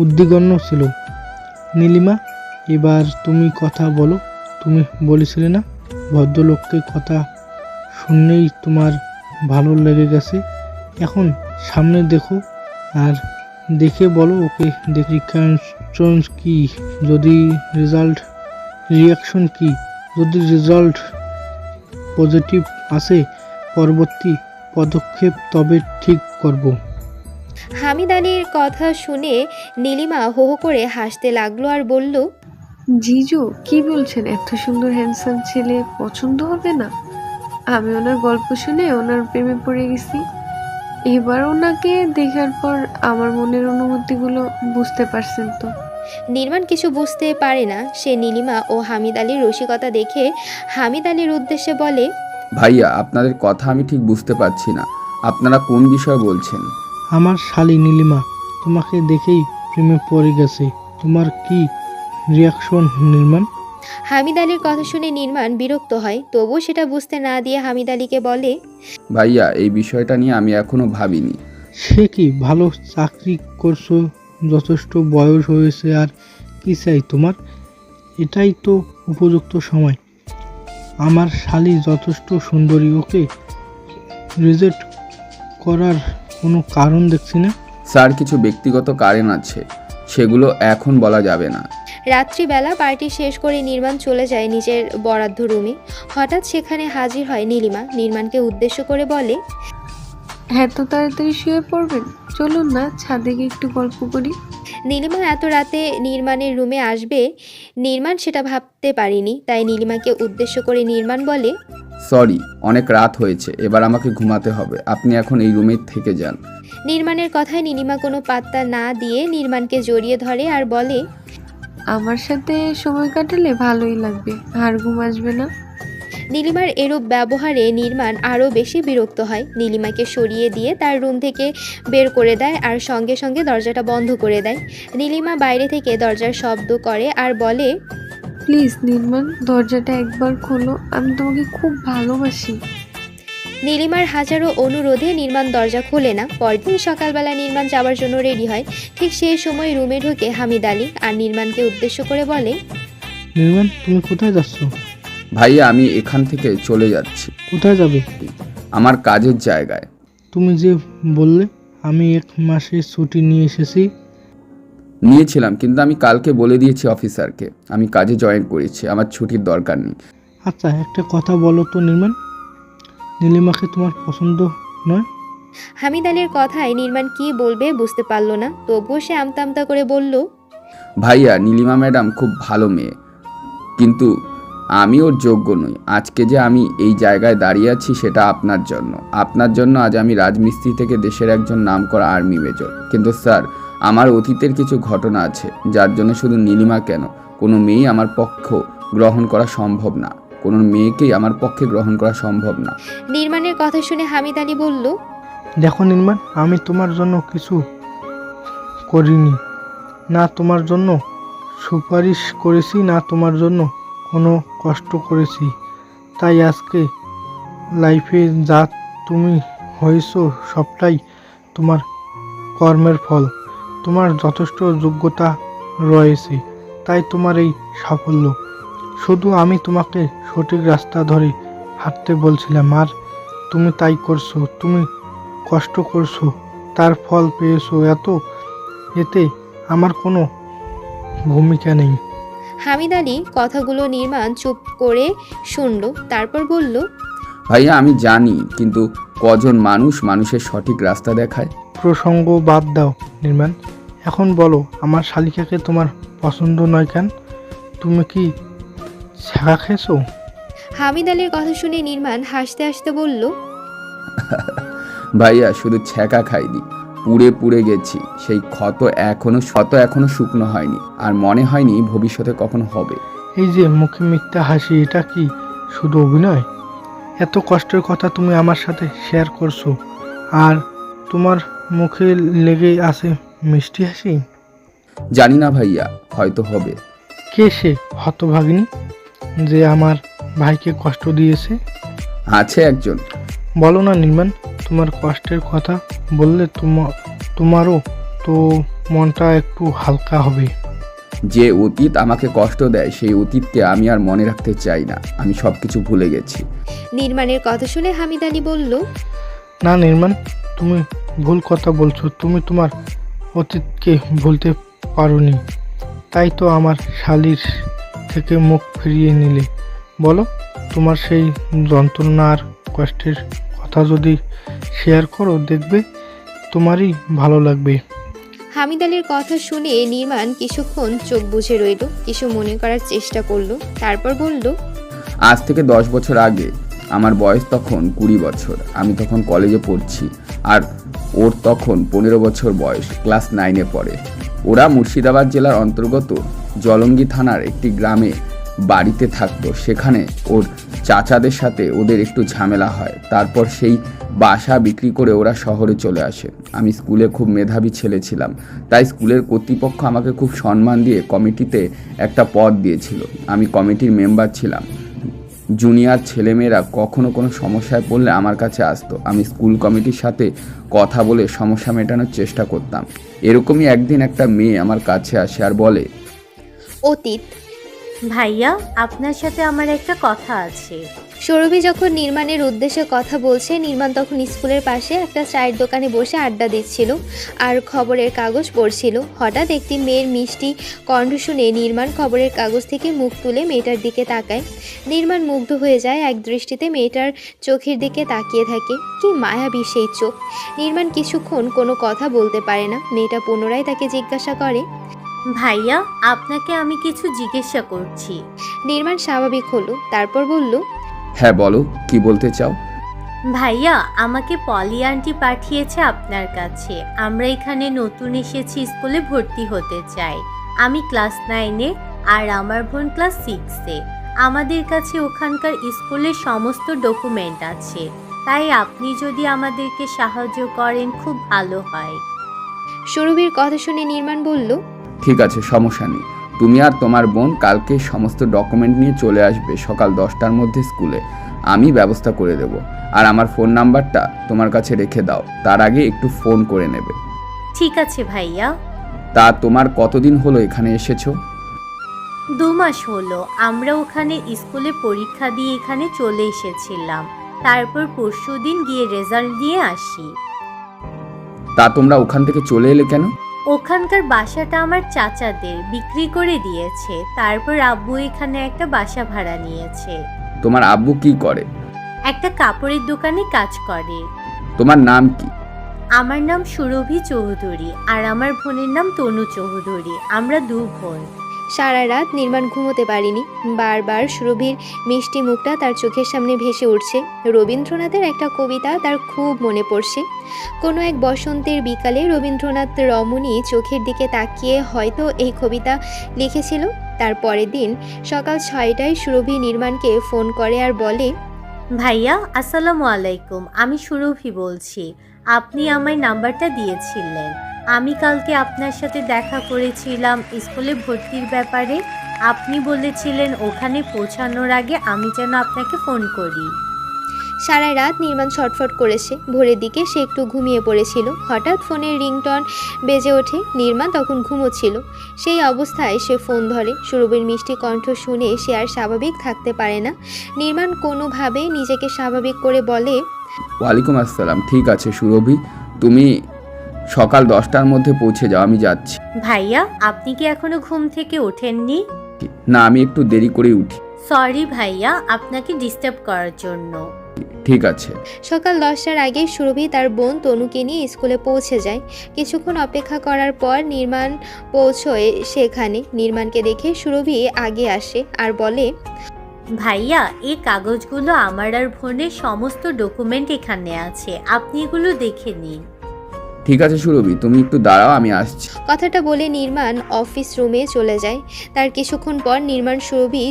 উদ্বিগ্ন ছিল। নীলিমা, এবার তুমি কথা বলো। তুমি বলেছিলে না ভদ্রলোককে কথা শুনলেই তোমার ভালো লেগে গেছে। এখন সামনে দেখো আর দেখে বলো ওকে রিয়াকশন কি, যদি রেজাল্ট পজিটিভ আসে পরবর্তী পদক্ষেপ তবে ঠিক করব। হামিদ আলীর কথা শুনে নীলিমা হো হো করে হাসতে লাগলো আর বলল, জিজু কি বলছেন? এত সুন্দর হ্যান্ডসাম ছেলে পছন্দ হবে না? আমি ওনার গল্প শুনে ওনার প্রেমে পড়ে গেছি। এবার ওনাকে দেখার পর আমার মনের অনুভূতিগুলো বুঝতে পারছেন তো? নির্মাণ কিছু বুঝতে পারে না। সে নীলিমা ও হামিদ আলীর রসিকতা দেখে হামিদ আলীর উদ্দেশ্যে বলে, ভাইয়া, আপনাদের কথা আমি ঠিক বুঝতে পারছি না, আপনারা কোন বিষয় বলছেন? আমার শালী নীলিমা তোমাকে দেখেই প্রেমে পড়ে গেছে। তোমার কি রিয়াকশন নির্মাণ? হামিদ আলীর কথা শুনে নির্মাণ বিরক্ত হয়, তবুও সেটা বুঝতে না দিয়ে হামিদ আলীকে বলে, ভাইয়া, এই বিষয়টা নিয়ে আমি এখনো ভাবিনি। সে কি, ভালো চাকরি করছো, যথেষ্ট বয়স হয়েছে, আর কি চাই তোমার? এটাই তো উপযুক্ত সময়। আমার শালী যথেষ্ট সুন্দরী, ওকে রিজেক্ট করার কোনো কারণ দেখছি না। স্যার, কিছু ব্যক্তিগত কারণ আছে, সেগুলো এখন বলা যাবে না। রাত্রিবেলা পার্টি শেষ করে নির্মাণ চলে যায় নিজের বরাদ্দ রুমে। হঠাৎ সেখানে হাজির হয় নীলিমা। নির্মাণকে উদ্দেশ্য করে বলে, এত তাড়াতাড়ি শুয়ে পড়বেন? চলুন না ছাদে গিয়ে একটু গল্প করি। নীলিমা এত রাতে নির্মাণের রুমে আসবে নির্মাণ সেটা ভাবতে পারেনি। তাই নীলিমাকে উদ্দেশ্য করে নির্মাণ বলে, সরি, অনেক রাত হয়েছে, এবার আমাকে ঘুমাতে হবে, আপনি এখন এই রুমে থেকে যান। নির্মাণের কথায় নীলিমা কোনো পাত্তা না দিয়ে নির্মাণকে জড়িয়ে ধরে আর বলে, আমার সাথে সময় কাটালে ভালোই লাগবে, আর ঘুম আসবে না। নীলিমার এরূপ ব্যবহারে নির্মাণ আরও বেশি বিরক্ত হয়। নীলিমাকে সরিয়ে দিয়ে তার রুম থেকে বের করে দেয় আর সঙ্গে সঙ্গে দরজাটা বন্ধ করে দেয়। নীলিমা বাইরে থেকে দরজার শব্দ করে আর বলে, প্লিজ নির্মাণ, দরজাটা একবার খোলো, আমি তোমাকে খুব ভালোবাসি। নীলিমার হাজারো অনুরোধে নির্মাণ দরজা খোলে না। পরদিন সকালবেলা নির্মাণ যাওয়ার জন্য রেডি হয়। ঠিক সেই সময় রুমে ঢোকে হামিদ আলী আর নির্মাণকে উদ্দেশ্য করে বলে, নির্মাণ, তুমি কোথায় যাচ্ছ? ভাইয়া, আমি এখান থেকে চলে যাচ্ছি। কোথায় যাবে? আমার কাজের জায়গায়। তুমি যে বললে আমি 1 মাসের ছুটি নিয়ে এসেছি। নিয়েছিলাম, কিন্তু আমি কালকে বলে দিয়েছি অফিসারকে আমি কাজে জয়েন করেছি, আমার ছুটির দরকার নেই। আচ্ছা, একটা কথা বলো তো নির্মাণ, নীলিমাকে তোমার পছন্দ নয়? হামিদ আলীর কথায় নির্মাণ কি বলবে বুঝতে পারল না, তবুও সে আমতা আমতা করে বলল, ভাইয়া, নীলিমা ম্যাডাম খুব ভালো মেয়ে, কিন্তু আমি ওর যোগ্য নই। আজকে যে আমি এই জায়গায় দাঁড়িয়ে আছি সেটা আপনার জন্য আজ আমি রাজমিস্ত্রি থেকে দেশের একজন নামকরা আর্মি মেজর। কিন্তু স্যার, আমার অতীতের কিছু ঘটনা আছে যার জন্য শুধু নীলিমা কেন, কোনো মেয়েই আমার পক্ষ গ্রহণ করা সম্ভব না, কোনো মেয়েকেই আমার পক্ষে গ্রহণ করা সম্ভব না। নির্মাণের কথা শুনে হামিদ আলী বলল, দেখো নির্মাণ, আমি তোমার জন্য কিছু করিনি, না তোমার জন্য সুপারিশ করেছি, না তোমার জন্য কোনো কষ্ট করেছি। তাই আজকে লাইফে যা তুমি হয়েছো সবটাই তোমার কর্মের ফল। তোমার যথেষ্ট যোগ্যতা রয়েছে, তাই তোমার এই সাফল্য। শুধু আমি তোমাকে সঠিক রাস্তা ধরে হাঁটতে বলছিলাম, আর তুমি তাই করছো। তুমি কষ্ট করছো, তার ফল পেয়েছো, এতে আমার কোনো ভূমিকা নেই। হামিদ আলী কথাগুলো নির্মাণ চুপ করে শুনল, তারপর বলল, ভাইয়া, আমি জানি, কিন্তু কজন মানুষের সঠিক রাস্তা দেখায়? প্রসঙ্গ বাদ দাও নির্মাণ, এখন বলো আমার শালিকাকে তোমার পছন্দ নয় কেন? তুমি কি ছ্যাঁকা খেয়েছো? হামিদ আলীর কথা শুনে নির্মাণ হাসতে হাসতে বলল, ভাইয়া, শুধু ছ্যাঁকা খাইনি, পুড়ে গেছি। সেই ক্ষত এখনো শুকনো হয়নি, আর মনে হয়নি ভবিষ্যতে কখনো হবে। এই যে মুখে মিথ্যা হাসি, এটা কি শুধু অভিনয়? এত কষ্টের কথা তুমি আমার সাথে শেয়ার করছো, আর তোমার মুখে লেগে আছে মিষ্টি হাসি? জানি না ভাইয়া, হয়তো হবে। কে সে হতভাগিনী যে আমার ভাইকে কষ্ট দিয়েছে? আছে একজন। বলো না নির্মাণ, তোমার কষ্টের কথা বললে তোমারও তো মনটা একটু হালকা হবে। যে অতীত আমাকে কষ্ট দেয় সেই অতীতকে আমি আর মনে রাখতে চাই না, আমি সবকিছু ভুলে গেছি। নির্মাণের কথা শুনে হামিদ আলী বলল, না নির্মাণ, তুমি ভুল কথা বলছো। তুমি তোমার অতীতকে ভুলতে পারোনি, তাই তো আমার শালির থেকে মুখ ফিরিয়ে নিলে। বলো, তোমার সেই যন্ত্রণার কষ্টের কথা যদি শেয়ার করো, দেখবে তোমারই ভালো লাগবে। হামিদ আলীর কথা শুনে নির্মাণ কিছুক্ষণ চোখ বুজে রইল, কিছু মনে করার চেষ্টা করলো, তারপর বলল, আজ থেকে 10 বছর আগে আমার বয়স তখন 20 বছর, আমি তখন কলেজে পড়ছি, আর ওর তখন 15 বছর বয়স, ক্লাস 9-এ পড়ে। ওরা মুর্শিদাবাদ জেলার অন্তর্গত জলঙ্গি থানার একটি গ্রামে বাড়িতে থাকতো। সেখানে ওর চাচাদের সাথে ওদের একটু ঝামেলা হয়, তারপর সেই বাসা বিক্রি করে ওরা শহরে চলে আসে। আমি স্কুলে খুব মেধাবী ছেলে ছিলাম, তাই স্কুলের কর্তৃপক্ষ আমাকে খুব সম্মান দিয়ে কমিটিতে একটা পদ দিয়েছিল। আমি কমিটির মেম্বার ছিলাম। জুনিয়র ছেলেমেয়েরা কখনো কোনো সমস্যায় পড়লে আমার কাছে আসতো, আমি স্কুল কমিটির সাথে কথা বলে সমস্যা মেটানোর চেষ্টা করতাম। এরকমই একদিন একটা মেয়ে আমার কাছে আসে আর বলে, অতীত। ভাইয়া, আপনার সাথে আমার একটা কথা আছে। সৌরভী যখন নির্মাণের উদ্দেশ্যে কথা বলছে, নির্মাণ তখন স্কুলের পাশে একটা চায়ের দোকানে বসে আড্ডা দিচ্ছিল আর খবরের কাগজ পড়ছিল। হঠাৎ একটি মেয়ের মিষ্টি কণ্ঠ শুনে নির্মাণ খবরের কাগজ থেকে মুখ তুলে মেয়েটার দিকে তাকায়। নির্মাণ মুগ্ধ হয়ে যায়, এক দৃষ্টিতে মেয়েটার চোখের দিকে তাকিয়ে থাকে। কি মায়াবী সেই চোখ! নির্মাণ কিছুক্ষণ কোনো কথা বলতে পারে না। মেয়েটা পুনরায় তাকে জিজ্ঞাসা করে, ভাইয়া, আপনাকে আমি কিছু জিজ্ঞাসা করছি। নির্মাণ স্বাভাবিক হলো, তারপর বলল, হ্যাঁ বলো, কি বলতে চাও? ভাইয়া, আমাকে পলি আন্টি পাঠিয়েছে আপনার কাছে। আমরা এখানে নতুন এসেছি, স্কুলে ভর্তি হতে চাই। আমি ক্লাস 9-এ আর আমার বোন ক্লাস 6-এ। আমাদের কাছে ওখানকার স্কুলের সমস্ত ডকুমেন্ট আছে, তাই আপনি যদি আমাদেরকে সাহায্য করেন খুব ভালো হয়। সৌরভীর কথা শুনে নির্মাণ বলল, ঠিক আছে, সমস্যা নেই। তুমি আর তোমার বোন কালকে সমস্ত ডকুমেন্ট নিয়ে চলে আসবে সকাল 10টার মধ্যে স্কুলে, আমি ব্যবস্থা করে দেব। আর আমার ফোন নাম্বারটা তোমার কাছে রেখে দাও, তার আগে একটু ফোন করে নেবে। ঠিক আছে ভাইয়া। তা তোমার কতদিন হলো এখানে এসেছো? 2 মাস হলো। আমরা ওখানে স্কুলে পরীক্ষা দিয়ে এখানে চলে এসেছিলাম, তারপর পরশুদিন গিয়ে রেজাল্ট দিয়ে আসি। তা তোমরা ওখান থেকে চলে এলে কেন? ওখানকার বাসাটা আমার চাচাদের বিক্রি করে দিয়েছে, তারপর আব্বু এখানে একটা বাসা ভাড়া নিয়েছে। তোমার আব্বু কি করে? একটা কাপড়ের দোকানে কাজ করে। তোমার নাম কি? আমার নাম সুরভি চৌধুরী আর আমার বোনের নাম তনু চৌধুরী। আমরা 2 বোন। সারা রাত নির্মাণ ঘুমোতে পারিনি। বারবার সুরভির মিষ্টি মুখটা তার চোখের সামনে ভেসে উঠছে। রবীন্দ্রনাথের একটা কবিতা তার খুব মনে পড়ছে। কোনো এক বসন্তের বিকালে রবীন্দ্রনাথ রমণী চোখের দিকে তাকিয়ে হয়তো এই কবিতা লিখেছিল। তার পরের দিন সকাল 6টায় সুরভি নির্মাণকে ফোন করে আর বলে, ভাইয়া আসসালামু আলাইকুম, আমি সুরভি বলছি। আপনি আমায় নাম্বারটা দিয়েছিলেন। আমি কালকে আপনার সাথে দেখা করেছিলাম স্কুলে ভর্তির ব্যাপারে। আপনি বলেছিলেন ওখানে পৌঁছানোর আগে আমি যেন আপনাকে ফোন করি। সারা রাত নির্মাণ ছটফট করেছে। ভোরের দিকে সে একটু ঘুমিয়ে পড়েছিল। হঠাৎ ফোনের রিংটন বেজে ওঠে। নির্মাণ তখন ঘুমোচ্ছিল। সেই অবস্থায় সে ফোন ধরে। সুরভির মিষ্টি কণ্ঠ শুনে সে আর স্বাভাবিক থাকতে পারে না। নির্মাণ কোনোভাবেই নিজেকে স্বাভাবিক করে বলে, ওয়ালাইকুম আসসালাম। ঠিক আছে সুরভি, তুমি সকাল 10টার মধ্যে পৌঁছে যাও, আমি যাচ্ছি। ভাইয়া আপনি কি এখনো ঘুম থেকে ওঠেননি? না, আমি একটু দেরি করে উঠি। সরি ভাইয়া আপনাকে ডিস্টার্ব করার জন্য। ঠিক আছে। সকাল 10টার আগে সুরভি তার বোন তনুকে নিয়ে স্কুলে পৌঁছে যায়। কিছুক্ষণ অপেক্ষা করার পর নির্মাণ পৌঁছয় সেখানে। নির্মাণকে দেখে সুরভি আগে আসে আর বলে, ভাইয়া এই কাগজগুলো আমার আর বোনের সমস্ত ডকুমেন্ট এখানে আছে, আপনি এগুলো দেখে নিন। ঠিক আছে সুরভি, তুমি একটু দাঁড়াও, আমি আসছি। কথাটা বলে নির্মাণ অফিস রুমে চলে যায়। তার কিছুক্ষণ পর নির্মাণ সুরভি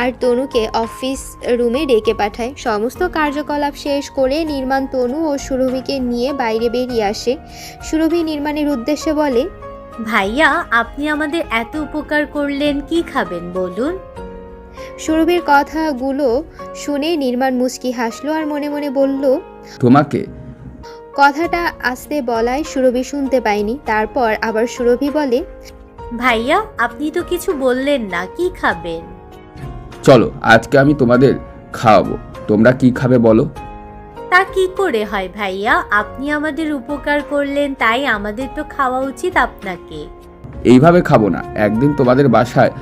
আর তনুকে অফিস রুমে ডেকে পাঠায়। সমস্ত কার্যকলাপ শেষ করে নির্মাণ তনু ও সুরভিকে নিয়ে বাইরে বেরিয়ে আসে। সুরভি নির্মাণের উদ্দেশ্যে বলে, ভাইয়া আপনি আমাদের এত উপকার করলেন, কি খাবেন বলুন? সুরভির কথাগুলো শুনে নির্মাণ মুচকি হাসলো আর মনে মনে বলল, তোমাকে। কথাটা আস্তে বলায় সুরভি শুনতে পায়নি। তারপর আবার সুরভি বলে, ভাইয়া আপনি তো কিছু বললেন না, কি খাবেন? চলো আজকে আমি তোমাদের খাওয়াবো, তোমরা কি খাবে বলো? তা কি করে হয় ভাইয়া, আপনি আমাদের উপকার করলেন তাই আমাদের তো খাওয়া উচিত আপনাকে। এইভাবে খাবো না, একদিন তোমাদের বাসায়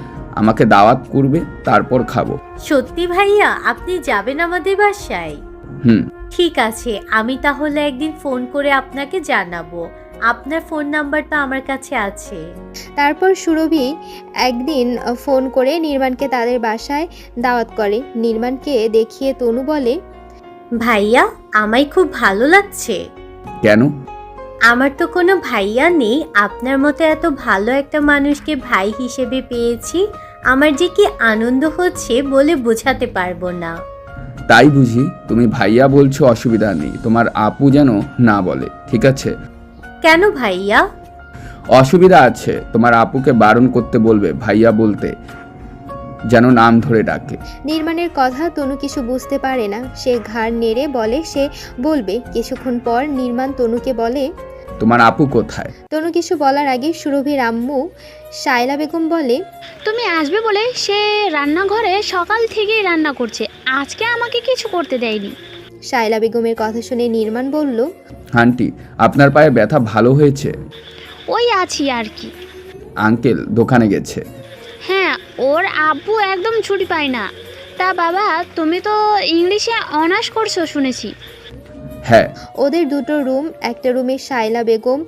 আমাকে দাওয়াত করবে, তারপর খাবো। সত্যি ভাইয়া আপনি যাবেন আমাদের বাসায়? হুম। ঠিক আছে, আমি তাহলে একদিন ফোন করে আপনাকে জানাবো। আপনার ফোন নাম্বারটা আমার কাছে আছে। তারপর সুরভি একদিন ফোন করে নির্মাণকে তাদের বাসায় দাওয়াত করে। নির্মাণকে দেখিয়ে তনু বলে, ভাইয়া আমায় খুব ভালো লাগছে। কেন? আমার তো কোনো ভাইয়া নেই, আপনার মতো এত ভালো একটা মানুষকে ভাই হিসেবে পেয়েছি। আমার যে কি আনন্দ হচ্ছে বলে বোঝাতে পারবো না। তাই বুঝি? তুমি ভাইয়া বলছো, অসুবিধা নেই, তোমার আপু যেন না বলে, ঠিক আছে? কেন ভাইয়া? অসুবিধা আছে, তোমার আপুকে বারণ করতে বলবে ভাইয়া বলতে, যেন নাম ধরে ডাকে। নির্মাণের কথা তনু কিছু বুঝতে পারে না। সে ঘাড় নেড়ে বলে সে বলবে। কিছুক্ষণ পর নির্মাণ তনুকে বলে, তোমার আপু কোথায়? তনু কিছু বলার আগে সুরভির আম্মু শায়লা বেগম বলে, তুমি আসবে বলে সে রান্নাঘরে সকাল থেকেই রান্না করছে, আজকে আমাকে কিছু করতে দেয়নি। শায়লা বেগমের কথা শুনে নির্মাণ বলল, আন্টি আপনার পায়ে ব্যথা ভালো হয়েছে? ওই আছি আর কি। আঙ্কেল দোকানে গেছে। হ্যাঁ, ওর আব্বু একদম ছুটি পায় না। তা বাবা তুমি তো ইংলিশে অনার্স করছো শুনেছি। হ্যাঁ। ওদের দুটো রুম, একটা রুমে শায়লা বেগম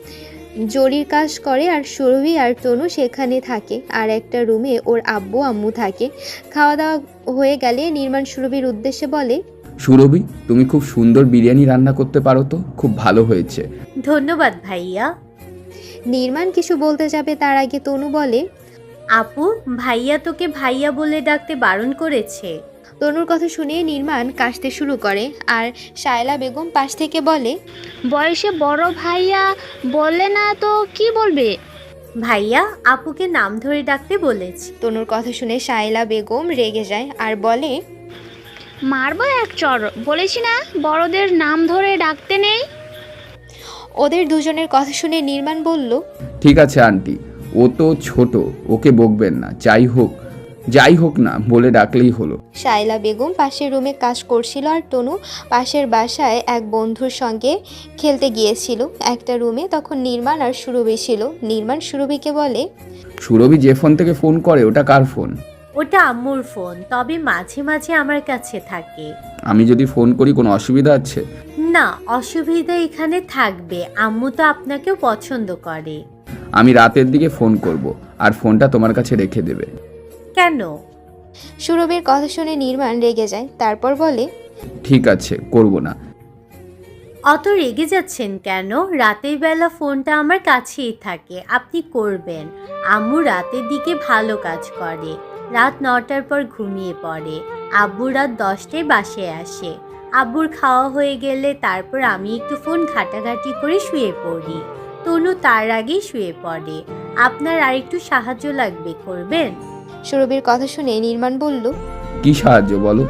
জরির কাজ করে আর সুরভি আর তনু সেখানে থাকে, আর একটা রুমে ওর আব্বু আম্মু থাকে। খাওয়া দাওয়া হয়ে গেলে নির্মাণ সুরভির উদ্দেশ্যে বলে, সুরভি তুমি খুব সুন্দর বিরিয়ানি রান্না করতে পারো তো, খুব ভালো হয়েছে। ধন্যবাদ ভাইয়া। নির্মাণ কিছু বলতে যাবে তার আগে তনু বলে, আপু ভাইয়া তোকে ভাইয়া বলে ডাকতে বারণ করেছে। তনুর কথা শুনে নির্মাণ কাশতে শুরু করে আর শায়লা বেগম পাশ থেকে বলে, বয়সে বড় ভাইয়া বললে না তো কি বলবে? ভাইয়া আপুকে নাম ধরে ডাকতে বলেছি। তনুর কথা শুনে শায়লা বেগম রেগে যায় আর বলে, মারবো এক চর, বলেছি না বড়দের নাম ধরে ডাকতে নেই। ওদের দুজনের কথা শুনে নির্মাণ বলল, ঠিক আছে আন্টি, ও তো ছোট, ওকে বকবেন না। যাই হোক, যাই হোক না, বলে ডাকলেই হলো। শায়লা বেগম পাশের রুমে কাজ করছিল আর তনু পাশের বাসায় এক বন্ধুর সঙ্গে খেলতে গিয়েছিল। একটা রুমে তখন নির্মাণ আর সুরভি ছিল। নির্মাণ সুরভিকে বলে, সুরভি যে ফোন থেকে ফোন করে ওটা কার ফোন? ওটা আম্মুর ফোন, তবে মাঝে মাঝে আমার কাছে থাকে। আমি যদি ফোন করি কোনো অসুবিধা আছে? না, অসুবিধা এখানে থাকবে, আম্মু তো আপনাকেও পছন্দ করে। আমি রাতের দিকে ফোন করব, আর ফোনটা তোমার কাছে রেখে দেবে। কেন? সুরভির কথা শুনে নির্মাণ রেগে যায়। তারপর বলে, ঠিক আছে, করব না। অত রেগে যাচ্ছেন কেন? রাতের বেলা ফোনটা আমার কাছেই থাকে, আপনি করবেন। আম্মু রাতের দিকে ভালো কাজ করে, রাত 9টার পর ঘুমিয়ে পড়ে। আব্বু রাত 10টায় বাসায় আসে। আব্বুর খাওয়া হয়ে গেলে তারপর আমি একটু ফোন ঘাটাঘাটি করে শুয়ে পড়ি। তনু তার আগেই শুয়ে পড়ে। আপনার আরেকটু সাহায্য লাগবে, করবেন? সুরভির কথা শুনে নির্মাণ বলল, কি সাহায্য বলো?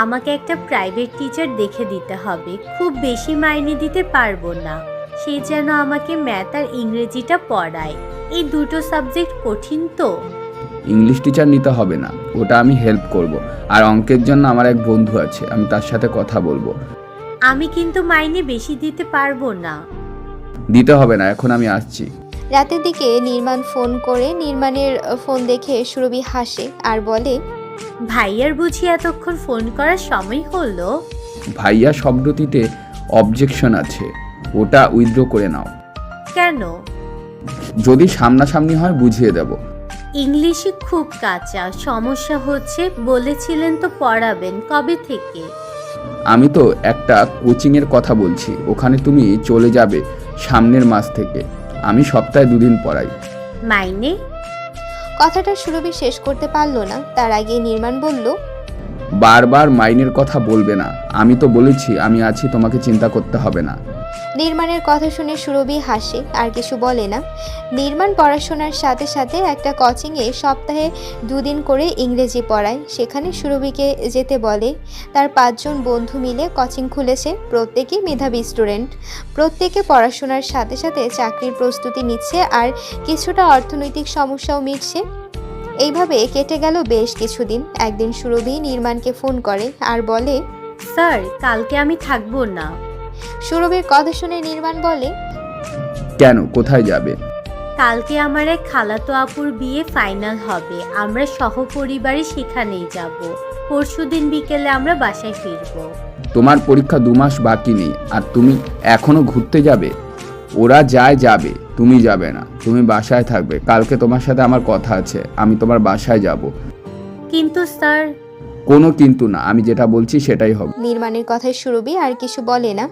আমাকে একটা প্রাইভেট টিচার দেখে দিতে হবে, খুব বেশি মাইনে দিতে পারবো না। সে যেন আমাকে ম্যাথ আর ইংরেজিটা পড়ায়, এই দুটো সাবজেক্ট কঠিন তো। ইংলিশ টিচার নিতে হবে না, ওটা আমি হেল্প করব। আর অঙ্কের জন্য আমার এক বন্ধু আছে, আমি তার সাথে কথা বলবো। আমি কিন্তু মাইনে বেশি দিতে পারবো না। দিতে হবে না, এখন আমি আসছি। রাতের দিকে নির্মাণ ফোন করে নির্মাণের ফোন দেখে সুরভি হাসে আর বলে, ভাইয়ার বুঝি এতক্ষণ ফোন করার সময় হলো? ভাইয়া শব্দটিতে অবজেকশন আছে, ওটা উইথড্র করে নাও। কেন? যদি সামনাসামনি হয় বুঝিয়ে দেব। ইংলিশে খুব কাঁচা, সমস্যা হচ্ছে। বলেছিলেন তো পড়াবেন, কবে থেকে? আমি তো একটা কোচিংয়ের কথা বলছি, ওখানে তুমি চলে যাবে সামনের মাস থেকে। আমি সপ্তাহে 2 দিন পড়াই। মাইনে? কথাটা সুরভি শেষ করতে পারল না। তার আগে নির্মাণ বলল, বারবার মাইনের কথা বলবে না, আমি তো বলেছি আমি আছি, তোমাকে চিন্তা করতে হবে না। নির্মাণের কথা শুনে সুরভি হাসে আর কিছু বলে না। নির্মাণ পড়াশোনার সাথে সাথে একটা কোচিংয়ে সপ্তাহে 2 দিন করে ইংরেজি পড়ায়। সেখানে সুরভিকে যেতে বলে। তার 5 জন বন্ধু মিলে কোচিং খুলেছে, প্রত্যেকেই মেধাবী স্টুডেন্ট। প্রত্যেকে পড়াশোনার সাথে সাথে চাকরির প্রস্তুতি নিচ্ছে আর কিছুটা অর্থনৈতিক সমস্যাও মিটছে। এইভাবে কেটে গেল বেশ কিছুদিন। একদিন সুরভি নির্মাণকে ফোন করে আর বলে, স্যার, কালকে আমি থাকবো না। সুরভির কথা শুনে নির্মাণ বলে, কেন, কোথায় যাবে? কালকে আমার এক খালাতো আপুর বিয়ে ফাইনাল হবে, আমরা সহপরিবারে সেখানেই যাব। পরশুদিন বিকেলে আমরা বাসায় ফিরবো। তোমার পরীক্ষা 2 মাস বাকি নেই, আর তুমি এখনো ঘুরতে যাবে? ওরা যায় যাবে, তুমি যাবে না, তুমি বাসায় থাকবে। কালকে তোমার সাথে আমার কথা আছে, আমি তোমার বাসায় যাব। কিন্তু স্যার। কোনো কিন্তু না, আমি যেটা বলছি সেটাই হবে। নির্মাণের কথায় সুরভি আর কিছু বলে না।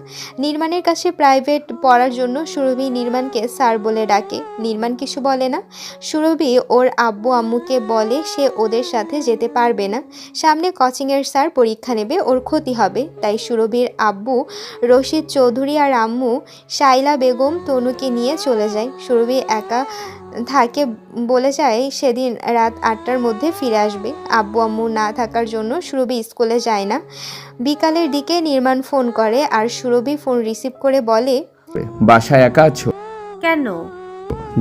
নির্মাণের কাছে প্রাইভেট পড়ার জন্য সুরভি নির্মাণকে স্যার বলে ডাকে। নির্মাণ কিছু বলে না। সুরভি ওর আব্বু আম্মুকে বলে সে ওদের সাথে যেতে পারবে না, সামনে কোচিংয়ের স্যার পরীক্ষা নেবে, ওর ক্ষতি হবে। তাই সুরভির আব্বু রশিদ চৌধুরী আর আম্মু শায়লা বেগম তনুকে নিয়ে চলে যায়। সুরভি একা থাকে, বলে যায় সেদিন রাত 8টার মধ্যে ফিরে আসবে। আব্বু আম্মু না থাকার জন্য সুরভি স্কুলে যায় না। বিকালের দিকে নির্মাণ ফোন করে আর সুরভি ফোন রিসিভ করে বলে, বাসায় একা আছো? কেন?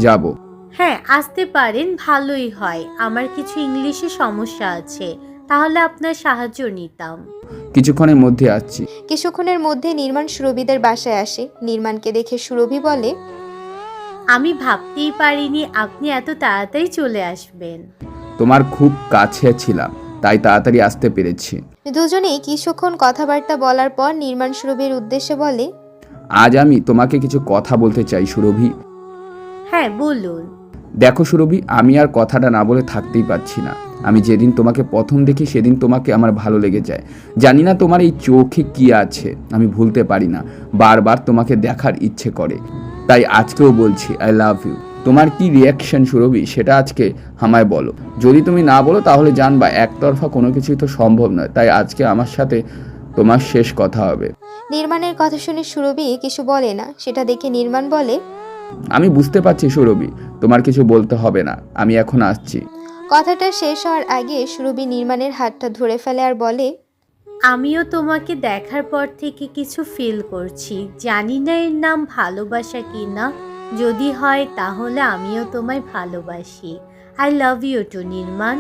যাব। হ্যাঁ, আসতে পারেন, ভালোই হয়। আমার কিছু ইংলিশে সমস্যা আছে, তাহলে আপনার সাহায্য নিতাম। কিছুক্ষণের মধ্যে আসছি। কিছুক্ষণের মধ্যে নির্মাণ সুরভিদের বাসায় আসে। নির্মাণকে দেখে সুরভি বলে, আমি ভাবতেই পারিনি আপনি এত তাড়াতাড়ি চলে আসবেন। তোমার খুব কাছে ছিলাম, তাই তাড়াতাড়ি আসতে পেরেছি। দুজনেই কিছুক্ষণ কথাবার্তা বলার পর নির্মাণ সুরভির উদ্দেশ্যে বলে, আজ আমি তোমাকে কিছু কথা বলতে চাই সুরভি। হ্যাঁ, বলুন। দেখো সুরভি, আমি আর কথাটা না বলে থাকতেই পারছি না। আমি যেদিন তোমাকে প্রথম দেখি সেদিন তোমাকে আমার ভালো লেগে যায়। জানি না তোমার এই চোখে কি আছে, আমি ভুলতে পারি না। বারবার তোমাকে দেখার ইচ্ছে করে, তাই আজকেও বলছি আই লাভ ইউ। তোমার কি রিয়াকশন সুরভি, সেটা আজকে আমায় বলো। যদি তুমি না বলো তাহলে জানবা একতরফা কোনো কিছুই তো সম্ভব নয়। তাই আজকে আমার সাথে তোমার শেষ কথা হবে। নির্মাণের কথা শুনে সুরভি কিছু বলে না। সেটা দেখে নির্মাণ বলে, আমি বুঝতে পারছি সুরভি, তোমার কিছু বলতে হবে না, আমি এখন আসছি। কথাটা শেষ হওয়ার আগে সুরভি নির্মাণের হাতটা ধরে ফেলে আর বলে, আমিও তোমাকে দেখার পর থেকে কিছু ফিল করছি, জানি না এর নাম ভালোবাসা কি না। যদি হয় তাহলে আমিও তোমায় ভালোবাসি। আই লাভ ইউ টু নির্মাণ।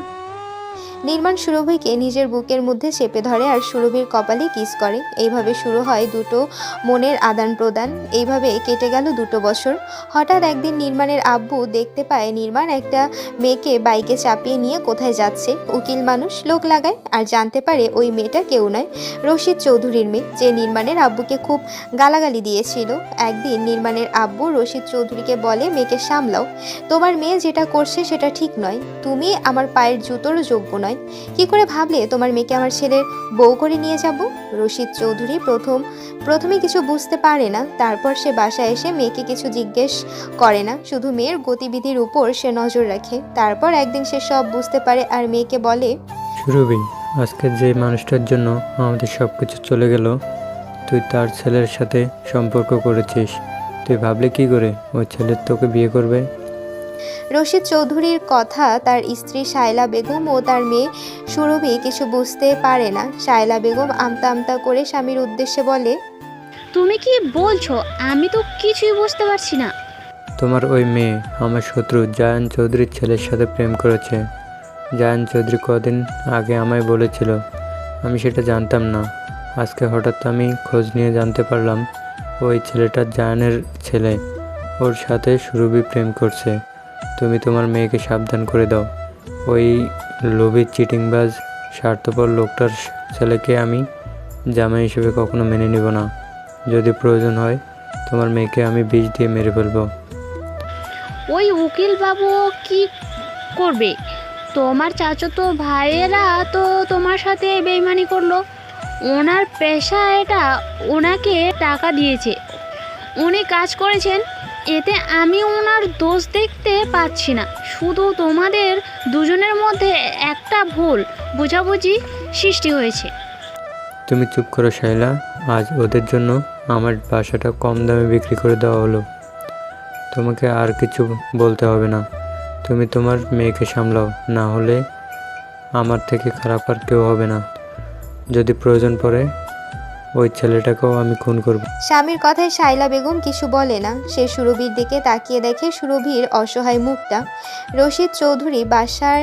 নির্মাণ সুরভিকে নিজের বুকের মধ্যে চেপে ধরে আর সুরভির কপালে কিস করে। এইভাবে শুরু হয় দুটো মনের আদান প্রদান। এইভাবে কেটে গেল 2 বছর। হঠাৎ একদিন নির্মাণের আব্বু দেখতে পায় নির্মাণ একটা মেয়েকে বাইকে চাপিয়ে নিয়ে কোথায় যাচ্ছে। উকিল মানুষ লোক লাগায় আর জানতে পারে ওই মেয়েটা কেউ নয়, রশিদ চৌধুরীর মেয়ে, যে নির্মাণের আব্বুকে খুব গালাগালি দিয়েছিল। একদিন নির্মাণের আব্বু রশিদ চৌধুরীকে বলে, মেয়েকে সামলাও, তোমার মেয়ে যেটা করছে সেটা ঠিক নয়, তুমি আমার পায়ের জুতোরও যোগ্য নয়। কি করে ভাবলে তোমার মেয়েকে আমার ছেলের বউ করে নিয়ে যাব? রশিদ চৌধুরী প্রথমে কিছু বুঝতে পারে না। তারপর সে বাসায় এসে মেয়েকে কিছু জিজ্ঞেস করে না, শুধু মেয়ের গতিবিধির উপর সে নজর রাখে। তারপর একদিন সে সব বুঝতে পারে আর মেয়েকে বলে, সুরভি, আজকে যে মানুষটার জন্য আমাদের সব কিছু চলে গেল, তুই তার ছেলের সাথে সম্পর্ক করেছিস। তুই ভাবলে কি করে ওই ছেলের তোকে বিয়ে করবে? রশিদ চৌধুরীর কথা তার স্ত্রী শায়লা বেগম ও তার মেয়ে সুরভি কিছু বুঝতে পারে না। শায়লা বেগম আমতা আমতা করে স্বামীর উদ্দেশ্যে বলে, তুমি কি বলছো? আমি তো কিছুই বুঝতে পারছি না। তোমার ওই মেয়ে আমার শত্রু জায়ান চৌধুরীর ছেলের সাথে প্রেম করেছে। জায়ান চৌধুরী কদিন আগে আমায় বলেছিল, আমি সেটা জানতাম না। আজকে হঠাৎ আমি খোঁজ নিয়ে জানতে পারলাম ওই ছেলেটা জায়ানের ছেলে, ওর সাথে সুরভি প্রেম করছে। তুমি তোমার মেয়েকে সাবধান করে দাও। ওই লোভী চিটিংবাজ স্বার্থপর লোকটার ছেলেকে আমি জামাই হিসেবে কখনো মেনে নিব না। যদি প্রয়োজন হয় তোমার মেয়েকে আমি বিষ দিয়ে মেরে ফেলবো। ওই উকিল বাবু কি করবে? তোমার চাচাতো ভাইয়েরা তো তোমার সাথে বেইমানি করলো। ওনার পেশা এটা, ওনাকে টাকা দিয়েছে, উনি কাজ করেছেন, এতে আমি ওনার দোষ দেখতে পাচ্ছি না। শুধু তোমাদের দুজনের মধ্যে একটা ভুল বোঝাবুঝি সৃষ্টি হয়েছে। তুমি চুপ করো শাইলা, আজ ওদের জন্য আমার বাসাটা কম দামে বিক্রি করে দেওয়া হলো। তোমাকে আর কিছু বলতে হবে না। তুমি তোমার মেয়েকে সামলাও, না হলে আমার থেকে খারাপ আর কেউ হবে না। যদি প্রয়োজন পড়ে ওই ছেলেটাকেও আমি খুন করব। স্বামীর কথায় শায়লা বেগম কিছু বলে না। সে সুরভির দিকে তাকিয়ে দেখে সুরভির অসহায় মুখটা। রশিদ চৌধুরী বাসার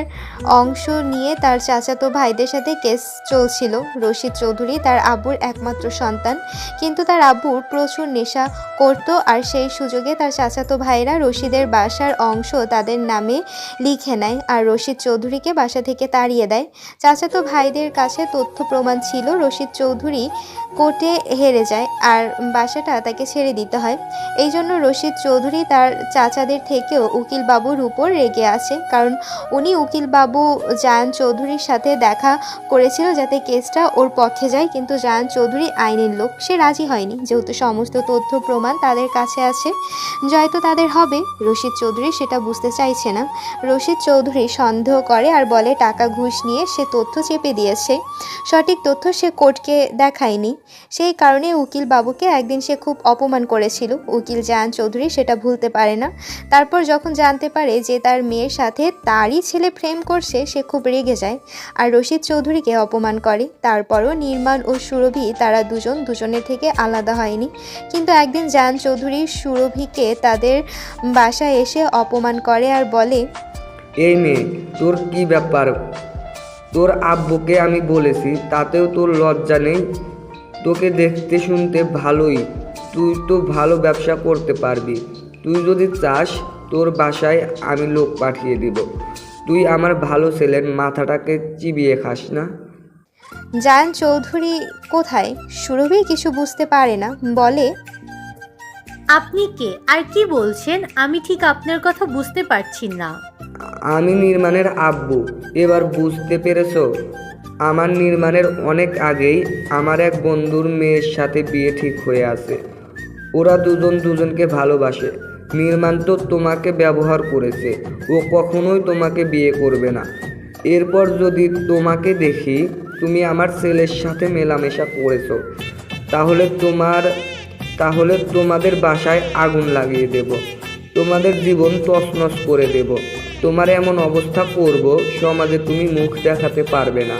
অংশ নিয়ে তার চাচাতো ভাইদের সাথে কেস চলছিল। রশিদ চৌধুরী তার আব্বুর একমাত্র সন্তান, কিন্তু তার আব্বুর প্রচুর নেশা করত আর সেই সুযোগে তার চাচাতো ভাইরা রশিদের বাসার অংশ তাদের নামে লিখে নেয় আর রশিদ চৌধুরীকে বাসা থেকে তাড়িয়ে দেয়। চাচাতো ভাইদের কাছে তথ্য প্রমাণ ছিল। রশিদ চৌধুরী কোর্টে হেরে যায় আর বাসাটা তাকে ছেড়ে দিতে হয়। এই জন্য রশিদ চৌধুরী তার চাচাদের থেকেও উকিল বাবুর উপর রেগে আছে, কারণ উনি উকিল বাবু জায়ান চৌধুরীর সাথে দেখা করেছিল যাতে কেসটা ওর পক্ষে যায়, কিন্তু জায়ান চৌধুরী আইনের লোক, সে রাজি হয়নি। যেহেতু সমস্ত তথ্য প্রমাণ তাদের কাছে আছে, জয় তো তাদের হবে। রশিদ চৌধুরী সেটা বুঝতে চাইছে না। রশিদ চৌধুরী সন্দেহ করে আর বলে টাকা ঘুষ নিয়ে সে তথ্য চেপে দিয়েছে, সঠিক তথ্য সে কোর্টকে দেখায়নি। সেই কারণে উকিল বাবুকে একদিন সে খুব অপমান করেছিল। উকিল জায়ান চৌধুরী সেটা ভুলতে পারে না। তারপর যখন জানতে পারে যে তার মেয়ের সাথে তারই ছেলে প্রেম করছে, সে খুব রেগে যায় আর রশিদ চৌধুরীকে অপমান করে। তারপরও নির্মাণ ও সুরভি তারা দুজনের থেকে আলাদা হয়নি, কিন্তু একদিন জায়ান চৌধুরী সুরভিকে তাদের বাসায় এসে অপমান করে আর বলে, এই মেয়ে, তোর কি ব্যাপার? তোর আব্বুকে আমি বলেছি, তাতেও তোর লজ্জা নেই? তোকে দেখতে শুনতে ভালোই, তুই তো ভালো ব্যবসা করতে পারবি। তুই যদি চাস তোর বাসায় আমি লোক পাঠিয়ে দিব। তুই আমার ভালো ছেলের মাথাটাকে চিবিয়ে খাস না? জায়ান চৌধুরী কোথায়? সুরভি কিছু বুঝতে পারে না, বলে, আপনি কে আর কি বলছেন? আমি ঠিক আপনার কথা বুঝতে পারছি না। আমি নির্মাণের আব্বু। এবার বুঝতে পেরেছো? আমার নির্মাণের অনেক আগেই আমার এক বন্ধুর মেয়ের সাথে বিয়ে ঠিক হয়ে আছে। ওরা দুজনকে ভালোবাসে। নির্মাণ তো তোমাকে ব্যবহার করেছে, ও কখনোই তোমাকে বিয়ে করবে না। এরপর যদি তোমাকে দেখি তুমি আমার ছেলের সাথে মেলামেশা করেছো, তাহলে তোমাদের বাসায় আগুন লাগিয়ে দেব, তোমাদের জীবন তছনছ করে দেব। তোমার এমন অবস্থা করব, সমাজে তুমি মুখ দেখাতে পারবে না।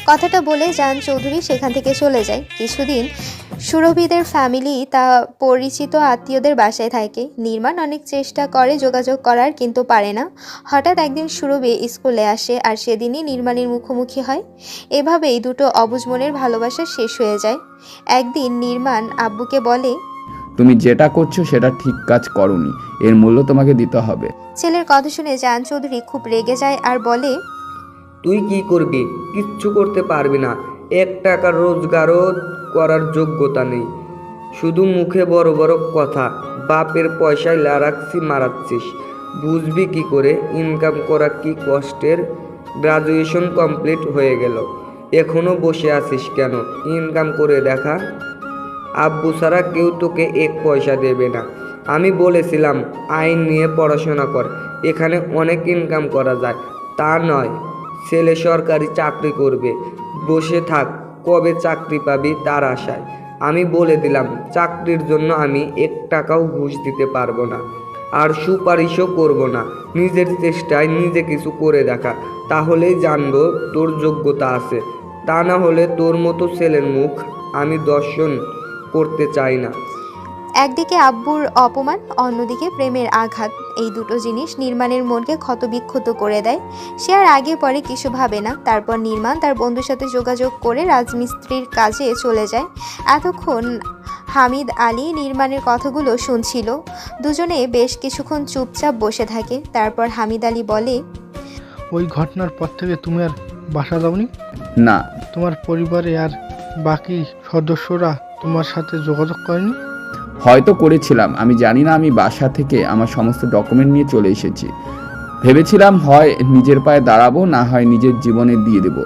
কথাটা বলে জায়ান চৌধুরী সেখান থেকে চলে যায়। কিছুদিন সুরভিদের ফ্যামিলি তা পরিচিত আত্মীয়দের বাসায় থাকে। নির্মাণ অনেক চেষ্টা করে যোগাযোগ করার, কিন্তু পারে না। হঠাৎ একদিন সুরভি স্কুলে আসে আর সেদিনই নির্মাণের মুখোমুখি হয়। এভাবেই দুটো অবুঝ মনের ভালোবাসা শেষ হয়ে যায়। একদিন নির্মাণ আব্বুকে বলে, তুমি যেটা করছো সেটা ঠিক কাজ করোনি, এর মূল্য তোমাকে দিতে হবে। ছেলের কথা শুনে জায়ান চৌধুরী খুব রেগে যায় আর বলে, তুই কি করবি? কিচ্ছু করতে পারবি না। 1 টাকার রোজগারও করার যোগ্যতা নেই, শুধু মুখে বড় বড় কথা। বাপের পয়সায় লারাচ্ছি মারাচ্ছিস, বুঝবি কি করে ইনকাম করা কি কষ্টের? গ্রাজুয়েশন কমপ্লিট হয়ে গেল, এখনো বসে আছিস কেন? ইনকাম করে দেখা। আব্বু ছাড়া কেউ তোকে 1 পয়সা দেবে না। আমি বলেছিলাম আইন নিয়ে পড়াশোনা কর, এখানে অনেক ইনকাম করা যায়। তা নয়, ছেলে সরকারি চাকরি করবে, বসে থাক, কবে চাকরি পাবি তার আশায়। আমি বলে দিলাম চাকরির জন্য আমি 1 টাকাও ঘুষ দিতে পারবো না, আর সুপারিশও করব না। নিজের চেষ্টায় নিজে কিছু করে দেখা, তাহলেই জানবো তোর যোগ্যতা আছে। তা না হলে তোর মতো ছেলের মুখ আমি দর্শন করতে চাই না। একদিকে আব্বুর অপমান, অন্যদিকে প্রেমের আঘাত, এই দুটো জিনিস নির্মাণের মনকে ক্ষতবিক্ষত করে দেয়। সে আর আগে পরে কিছু ভাবে না। তারপর নির্মাণ তার বন্ধুর সাথে যোগাযোগ করে রাজমিস্ত্রির কাজে চলে যায়। এতক্ষণ হামিদ আলী নির্মাণের কথাগুলো শুনছিল। দুজনে বেশ কিছুক্ষণ চুপচাপ বসে থাকে। তারপর হামিদ আলী বলে, ওই ঘটনার পর থেকে তুমি আর বাসা যাওনি? না। তোমার পরিবারে আর বাকি সদস্যরা তোমার সাথে যোগাযোগ করেনি? হয়তো করেছিলাম, আমি জানি না। আমি বাসা থেকে আমার সমস্ত ডকুমেন্ট নিয়ে চলে এসেছি। ভেবেছিলাম হয় নিজের পায়ে দাঁড়াবো, না হয় নিজের জীবনে দিয়ে দেবো,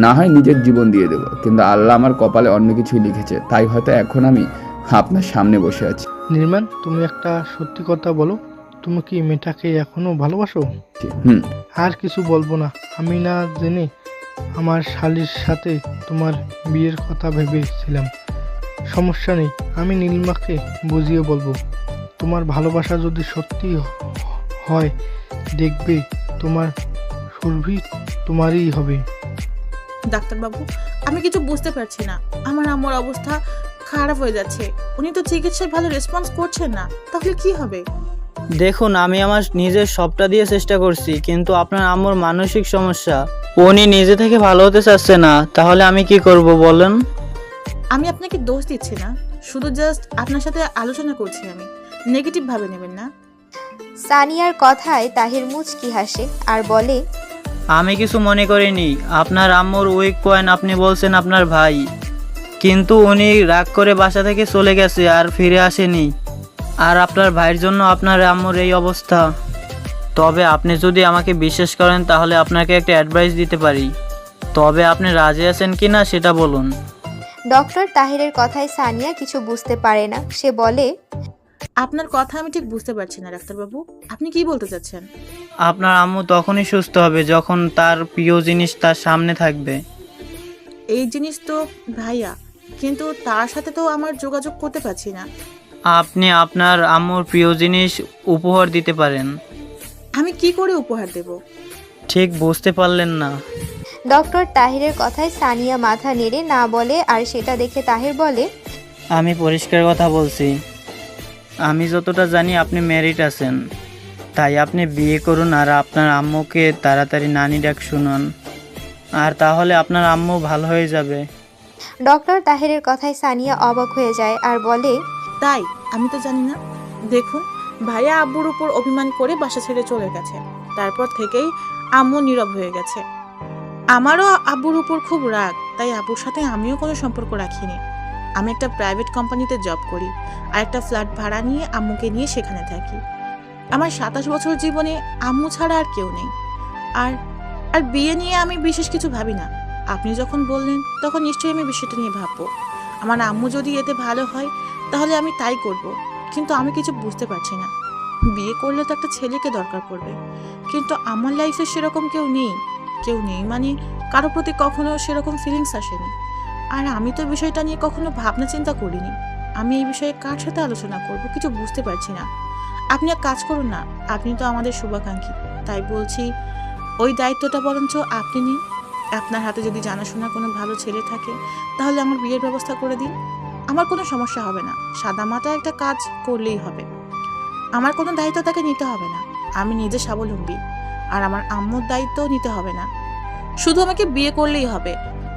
না হয় নিজের জীবন দিয়ে দেবো। কিন্তু আল্লাহ আমার কপালে অন্য কিছুই লিখেছে, তাই হয়তো এখন আমি আপনার সামনে বসে আছি। নির্মাণ, তুমি একটা সত্যি কথা বলো, তুমি কি মেয়েটাকে এখনো ভালোবাসো? হুম। আর কিছু বলবো না। আমি না জেনে আমার শালির সাথে তোমার বিয়ের কথা ভেবেছিলাম। সমস্যা নেই, আমি নীলিমাকে বুঝিয়ে বলবো। তোমার ভালোবাসা যদি সত্যি হয়, দেখবে তোমার সুরভি তোমারই হবে। ডাক্তারবাবু, আমি কিছু বুঝতে পারছি না। আমার আম্মুর অবস্থা খারাপ হয়ে যাচ্ছে। উনি তো চিকিৎসায় ভালো রেসপন্স করছেন না, তাহলে কি হবে? দেখুন, আমি আমার নিজের সবটা দিয়ে চেষ্টা করছি, কিন্তু আপনার আম্মুর মানসিক সমস্যা, উনি নিজে থেকে ভালো হতে চাচ্ছে না। তাহলে আমি কি করব বলেন? আমি আপনাকে দোষ দিচ্ছি না, শুধু জাস্ট আপনার সাথে আলোচনা করছি। আমি নেগেটিভ ভাবে নেবেন না। সানিয়ার কথায় তাহির মুচকি হাসে আর বলে, আমি কিছু মনে করিনি। আপনার আম্মুর উইক পয়েন্ট আপনি বলছেন আপনার ভাই, কিন্তু উনি রাগ করে বাসা থেকে চলে গেছে আর ফিরে আসেনি। আর আপনার ভাইয়ের জন্য আপনার আম্মুর এই অবস্থা। তবে আপনি যদি আমাকে বিশ্বাস করেন তাহলে আপনাকে একটা অ্যাডভাইস দিতে পারি। তবে আপনি রাজি আছেন কি না সেটা বলুন। ডক্টর তাহিরের কথায় সানিয়া কিছু বুঝতে পারে না। সে বলে, আপনার কথা আমি ঠিক বুঝতে পারছি না ডাক্তারবাবু, আপনি কি বলতে চাচ্ছেন? আপনার আম্মু তখনই সুস্থ হবে যখন তার প্রিয় জিনিস তার সামনে থাকবে। এই জিনিস তো ভাইয়া, কিন্তু তার সাথে তো আমার যোগাযোগ করতে পারছি না। আপনি আপনার আম্মুর প্রিয় জিনিস উপহার দিতে পারেন। আমি কি করে উপহার দেব? ঠিক বুঝতে পারলেন না? ডক্টর তাহিরের কথায় সানিয়া মাথা নেড়ে না বলে, আর সেটা দেখে তাহির বলে, আমি পরিষ্কার কথা বলছি। আমি যতটা জানি আপনি ম্যারিড আছেন, তাই আপনি বিয়ে করুন আর আপনার আম্মুকে তাড়াতাড়ি নানি ডাক শুনুন, আর তাহলে আপনার আম্মু ভালো হয়ে যাবে। ডক্টর তাহিরের কথায় সানিয়া অবাক হয়ে যায় আর বলে, তাই? আমি তো জানি না। দেখুন, ভাইয়া আব্বুর উপর অভিমান করে বাসা ছেড়ে চলে গেছে। তারপর থেকেই আম্মু নীরব হয়ে গেছে। আমারও আব্বুর উপর খুব রাগ, তাই আব্বুর সাথে আমিও কোনো সম্পর্ক রাখিনি। আমি একটা প্রাইভেট কোম্পানিতে জব করি আর একটা ফ্ল্যাট ভাড়া নিয়ে আম্মুকে নিয়ে সেখানে থাকি। আমার 27 বছর জীবনে আম্মু ছাড়া আর কেউ নেই। আর আর বিয়ে নিয়ে আমি বিশেষ কিছু ভাবি না। আপনি যখন বললেন তখন নিশ্চয়ই আমি বিষয়টা নিয়ে ভাববো। আমার আম্মু যদি এতে ভালো হয় তাহলে আমি তাই করব। কিন্তু আমি কিছু বুঝতে পারছি না। বিয়ে করলে তো একটা ছেলেকে দরকার পড়বে, কিন্তু আমার লাইফে সেরকম কেউ নেই। মানে কারো প্রতি কখনো সেরকম ফিলিংস আসেনি। আর আমি তো বিষয়টা নিয়ে কখনো ভাবনা চিন্তা করিনি। আমি এই বিষয়ে কার সাথে আলোচনা করব কিছু বুঝতে পারছি না। আপনি এক কাজ করুন না, আপনি তো আমাদের শুভাকাঙ্ক্ষী, তাই বলছি ওই দায়িত্বটা বরঞ্চ আপনি নিন। আপনার হাতে যদি জানাশোনা কোনো ভালো ছেলে থাকে তাহলে আমার বিয়ের ব্যবস্থা করে দিন। আমার কোনো সমস্যা হবে না, সাদামাটা একটা কাজ করলেই হবে। আমার কোনো দায়িত্ব তাকে নিতে হবে না, আমি নিজে স্বাবলম্বী। আর আমার আম্মুর দায়িত্বও নিতে হবে না, শুধু আমাকে বিয়ে করলেই হবে।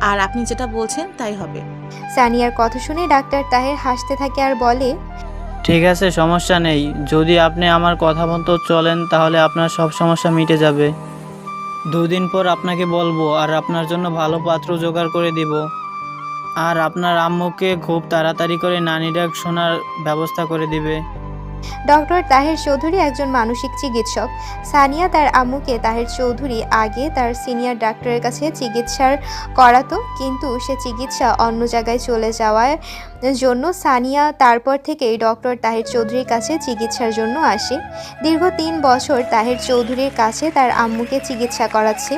আর আপনি যেটা বলছেন তাই হবে। সানিয়ার কথা শুনে ডাক্তার তাহের হাসতে থাকে আর বলে, ঠিক আছে, সমস্যা নেই। যদি আপনি আমার কথা মতো চলেন তাহলে আপনার সব সমস্যা মিটে যাবে। 2 দিন পর আপনাকে বলবো আর আপনার জন্য ভালো পাত্র জোগাড় করে দিব। আর আপনার আম্মুকে খুব তাড়াতাড়ি করে নানি ডাক শোনার ব্যবস্থা করে দিবে। ডক্টর তাহের চৌধুরী একজন মানসিক চিকিৎসক। সানিয়া তার আম্মুকে তাহের চৌধুরী আগে তার সিনিয়র ডাক্তারের কাছে চিকিৎসার করাতো, কিন্তু সে চিকিৎসা অন্য জায়গায় চলে যাওয়ার জন্য সানিয়া তারপর থেকেই ডক্টর তাহের চৌধুরীর কাছে চিকিৎসার জন্য আসে। দীর্ঘ 3 বছর তাহের চৌধুরীর কাছে তার আম্মুকে চিকিৎসা করাচ্ছে,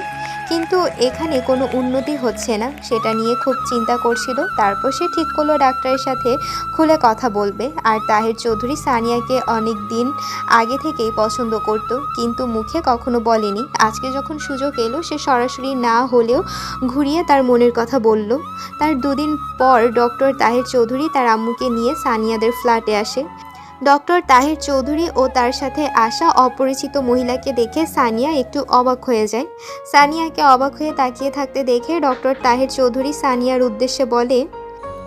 কিন্তু এখানে কোনো উন্নতি হচ্ছে না। সেটা নিয়ে খুব চিন্তা করছিল। তারপর সে ঠিক করলো ডাক্তারের সাথে খুলে কথা বলবে। আর তাহের চৌধুরী সানিয়াকে অনেক দিন আগে থেকেই পছন্দ করত, কিন্তু মুখে কখনো বলেনি। আজকে যখন সুযোগ এলো সে সরাসরি না হলেও ঘুরিয়ে তার মনের কথা বলল। তার 2 দিন পর ডক্টর তাহের চৌধুরী তার আম্মুকে নিয়ে সানিয়াদের ফ্ল্যাটে আসে। ডক্টর তাহের চৌধুরী ও তার সাথে আসা অপরিচিত মহিলাকে দেখে সানিয়া একটু অবাক হয়ে যায়। সানিয়াকে অবাক হয়ে তাকিয়ে থাকতে দেখে ডক্টর তাহের চৌধুরী সানিয়ার উদ্দেশ্যে বলে,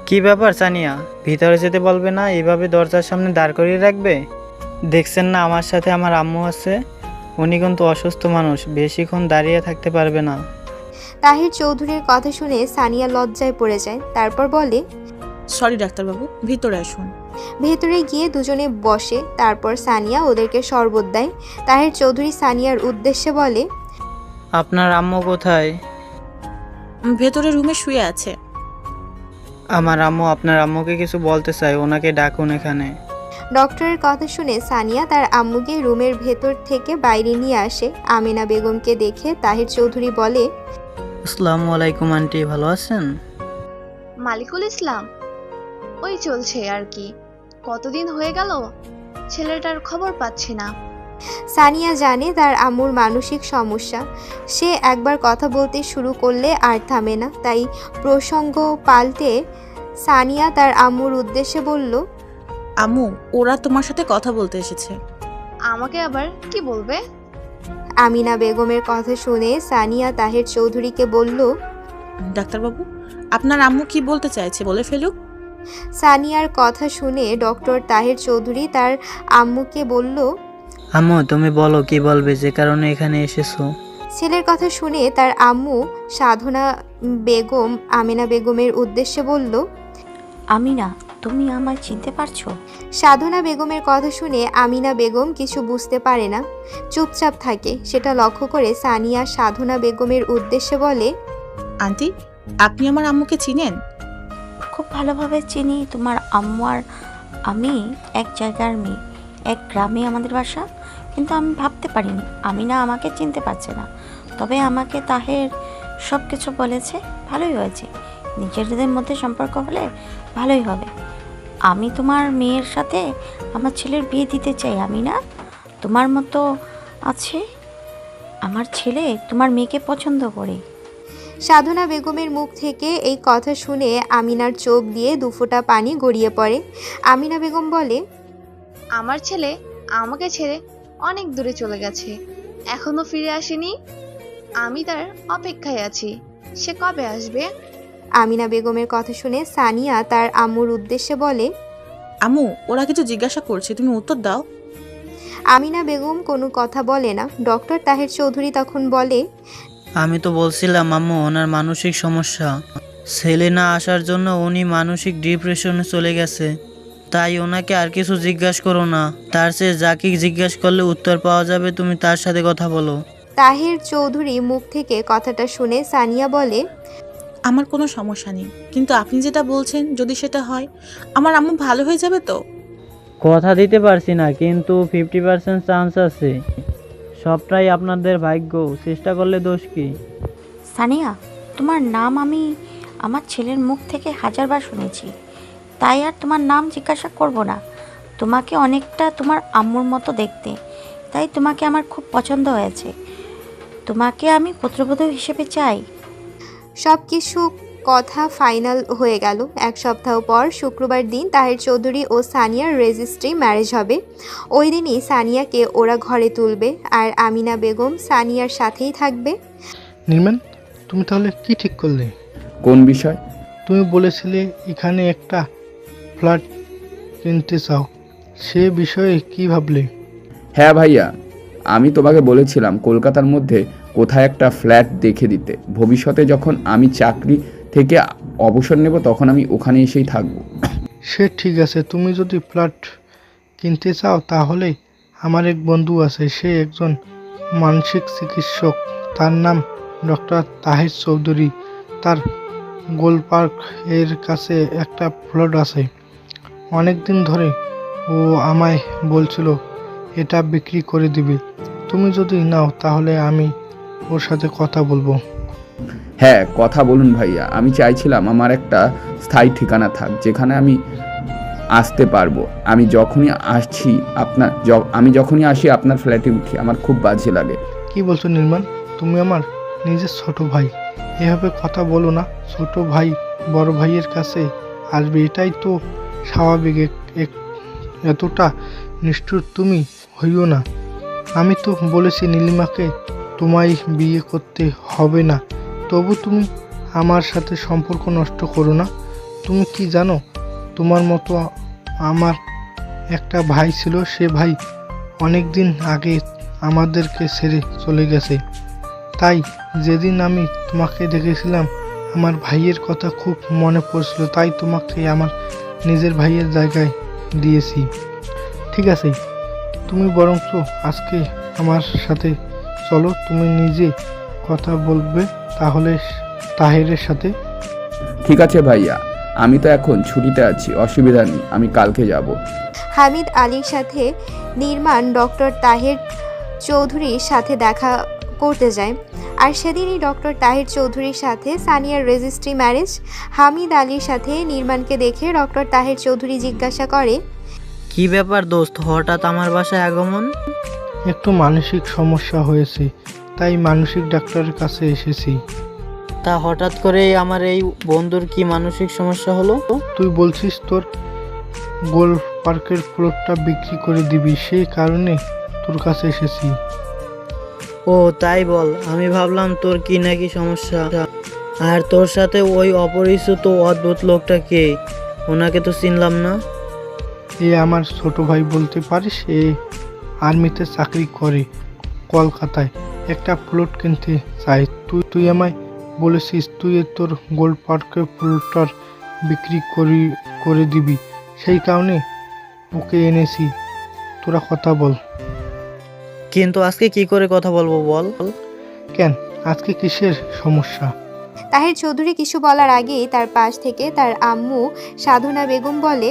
কি ব্যাপার সানিয়া, ভিতরে যেতে বলবে না, এইভাবে দরজার সামনে দাঁড় করিয়ে রাখবে? দেখছেন না আমার সাথে আমার আম্মু আছে, উনি কিন্তু অসুস্থ মানুষ, বেশিক্ষণ দাঁড়িয়ে থাকতে পারবে না। তাহের চৌধুরীর কথা শুনে সানিয়া লজ্জায় পড়ে যায়। তারপর বলে, সরি ডাক্তারবাবু, ভিতরে আসুন। ভেতরে গিয়ে দুজনে বসে। তারপর সানিয়া ওদেরকে শরবত দেয়। তাহের চৌধুরী সানিয়ার উদ্দেশ্যে বলে, আপনার আম্মু কোথায়? ভেতরে রুমে শুয়ে আছে। আমার আম্মু আপনার আম্মুকে কিছু বলতে চায়, ওনাকে ডাকুন এখানে। ডক্টরের কথা শুনে সানিয়া তার আম্মুকে রুমের ভেতর থেকে বাইরে নিয়ে আসে। আমিনা বেগমকে দেখে তাহের চৌধুরী বলে, আসসালামু আলাইকুম আন্টি, ভালো আছেন? মালিকুল ইসলাম, ওই চলছে আর কি। কতদিন হয়ে গেল ছেলেটার খবর পাচ্ছি না। সানিয়া জানে তার আম্মুর মানসিক সমস্যা। সে একবার কথা বলতে শুরু করলে আর থামে না। তাই প্রসঙ্গ পাল্টে সানিয়া তার আম্মুর উদ্দেশ্যে বলল, আম্মু, ওরা তোমার সাথে কথা বলতে এসেছে। আমাকে আবার কি বলবে? আমিনা বেগমের কথা শুনে সানিয়া তাহের চৌধুরীকে বলল, ডাক্তারবাবু, আপনার আম্মু কি বলতে চাইছে বলে ফেলুক। সানিয়ার কথা শুনে ডক্টর তাহের চৌধুরী তার আম্মুকে বলল, আম্মু তুমি বলো কি বলবে, যে কারণে এখানে এসেছো। ছেলের কথা শুনে তার আম্মু সাধনা বেগম আমিনা বেগমের উদ্দেশ্যে বলল, আমিনা, তুমি আমায় চিনতে পারছো? সাধনা বেগমের কথা শুনে আমিনা বেগম কিছু বুঝতে পারে না, চুপচাপ থাকে। সেটা লক্ষ্য করে সানিয়া সাধনা বেগমের উদ্দেশ্যে বলে, আন্টি, আপনি আমার আম্মুকে চিনেন? খুব ভালোভাবে চিনি। তোমার আম্মু আর আমি এক জায়গার মেয়ে, এক গ্রামে আমাদের বাসা। কিন্তু আমি ভাবতে পারিনি আমিনা আমাকে চিনতে পারছে না। তবে আমাকে তাহের সব কিছু বলেছে, ভালোই হয়েছে। নিজেদের মধ্যে সম্পর্ক হলে ভালোই হবে। আমি তোমার মেয়ের সাথে আমার ছেলের বিয়ে দিতে চাই। আমিনা, তোমার মতো আছে, আমার ছেলে তোমার মেয়েকে পছন্দ করে। সাধনা বেগমের মুখ থেকে এই কথা শুনে আমিনার চোখ দিয়ে 2 ফোঁটা পানি গড়িয়ে পড়ে। আমিনা বেগম বলে, আমার ছেলে আমাকে ছেড়ে অনেক দূরে চলে গেছে, এখনো ফিরে আসেনি। আমি তার অপেক্ষায় আছি, সে কবে আসবে? আমিনা বেগমের কথা শুনে সানিয়া তার আম্মুর উদ্দেশ্যে বলে, আম্মু, ওরা কিছু জিজ্ঞাসা করছে, তুমি উত্তর দাও। আমিনা বেগম কোনো কথা বলে না। ডক্টর তাহের চৌধুরী তখন বলে, আমি তো বলছিলাম আম্মু, ওনার মানসিক সমস্যা। ছেলে না আসার জন্য উনি মানসিক ডিপ্রেশনে চলে গেছে। তাই ওনাকে আর কিছু জিজ্ঞাসা করো না, তার চেয়ে যাকে জিজ্ঞাসা করলে উত্তর পাওয়া যাবে, তুমি তার সাথে কথা বলো। তাহের চৌধুরী মুখ থেকে কথাটা শুনে সানিয়া বলে, আমার কোনো সমস্যা নেই, কিন্তু আপনি যেটা বলছেন যদি সেটা হয়, আমার আম্মু ভালো হয়ে যাবে তো? কথা দিতে পারছি না, কিন্তু 50% চান্স আছে। সবটাই আপনাদের ভাগ্য, চেষ্টা করলে দোষ কি? সানিয়া, তোমার নাম আমি আমার ছেলের মুখ থেকে 1000 বার শুনেছি, তাই আর তোমার নাম জিজ্ঞাসা করব না। তোমাকে অনেকটা তোমার আম্মুর মতো দেখতে, তাই তোমাকে আমার খুব পছন্দ হয়েছে। তোমাকে আমি পুত্রবধূ হিসেবে চাই। সব কিছু কথা ফাইনাল হয়ে গেল। এক সপ্তাহ পর শুক্রবার দিন তাহের চৌধুরী ও সানিয়ার রেজিস্ট্রি ম্যারেজ হবে। ওই দিনই সানিয়াকে ওরা ঘরে তুলবে আর আমিনা বেগম সানিয়ার সাথেই থাকবে। নির্মাণ, তুমি তাহলে কি ঠিক করলে? কোন বিষয়? তুমি বলেছিলে এখানে একটা ফ্ল্যাট কিনতে চাও, সে বিষয়ে কি ভাবলে? হ্যাঁ ভাইয়া, আমি তোমাকে বলেছিলাম কলকাতার মধ্যে কোথায় একটা ফ্ল্যাট দেখে দিতে। ভবিষ্যতে যখন আমি চাকরি থেকে অবসর নেব তখন আমি ওখানে এসেই থাকবো। সে ঠিক আছে, তুমি যদি ফ্ল্যাট কিনতে চাও তাহলে আমার এক বন্ধু আছে, সে একজন মানসিক চিকিৎসক। তার নাম ডক্টর তাহের চৌধুরী। তার গোল পার্ক এর কাছে একটা ফ্ল্যাট আছে। অনেক দিন ধরে ও আমায় বলছিল এটা বিক্রি করে দিবে। তুমি যদি নাও তাহলে আমি ওর সাথে কথা বলবো। হ্যাঁ, কথা বলুন ভাইয়া। আমি চাইছিলাম আমার একটা স্থায়ী ঠিকানা থাক, যেখানে আমি আসতে পারবো। আমি যখনই আসি আপনার ফ্ল্যাটে উঠি, আমার খুব বাজে লাগে। কি বলছো নির্মাণ? তুমি আমার নিজের ছোট ভাই, এভাবে কথা বলো না। ছোট ভাই বড় ভাইয়ের কাছে আসবে, এটাই তো স্বাভাবিক। এতটা নিষ্ঠুর তুমি হইও না। আমি তো বলেছি নীলিমাকে তোমায় বিয়ে করতে হবে না, তবু তুমি আমার সাথে সম্পর্ক নষ্ট করো না। তুমি কি জানো, তোমার মতো আমার একটা ভাই ছিল, সে ভাই অনেক দিন আগে আমাদেরকে ছেড়ে চলে গেছে। তাই যেদিন আমি তোমাকে দেখেছিলাম আমার ভাইয়ের কথা খুব মনে পড়ছিল, তাই তোমাকে আমার নিজের ভাইয়ের জায়গায় দিয়েছি। ঠিক আছে, তুমি বরঞ্চ আজকে আমার সাথে চলো, তুমি নিজে কথা বলবে তাহলে তাহেরের সাথে। ঠিক আছে ভাইয়া, আমি তো এখন ছুটিতে আছি, অসুবিধা নেই, আমি কালকে যাব। হামিদ আলীর সাথে নির্মাণ ডক্টর তাহের চৌধুরীর সাথে দেখা করতে যায়। আর সেদিনই ডক্টর তাহের চৌধুরীর সাথে সানিয়ার রেজিস্ট্রি ম্যারেজ। হামিদ আলীর সাথে নির্মাণকে দেখে ডক্টর তাহের চৌধুরী জিজ্ঞাসা করে, কি ব্যাপার দোস্ত, হঠাৎ আমার বাসায় আগমন? একটু মানসিক সমস্যা হয়েছে, তাই মানসিক ডাক্তারের কাছে এসেছি। তা হঠাৎ করেই আমার এই বন্ধুর কি মানসিক সমস্যা হলো? তুই বলছিস তোর গোল পার্কের ফ্লোরটা বিক্রি করে দিবি, সেই কারণে তোর কাছে এসেছি। ও তাই বল, আমি ভাবলাম তোর কি নাকি সমস্যা। আর তোর সাথে ওই অপরিচিত অদ্ভুত লোকটা কে? ওনাকে তো চিনলাম না। এ আমার ছোট ভাই বলতে পারিস। এ আর্মিতে চাকরি করে কলকাতায়, একটা প্লট কিনতে চাই। তুই আমায় বলেছিস তুই তোর গোল্ড পার্কের প্লটটার বিক্রি করে দিবি, সেই কারণে ওকে এনেছি। তোরা কথা বল। কিন্তু আজকে কি করে কথা বলবো বল? কেন, আজকে কিসের সমস্যা? তাহের চৌধুরী কিছু বলার আগেই তার পাশ থেকে তার আম্মু সাধনা বেগম বলে,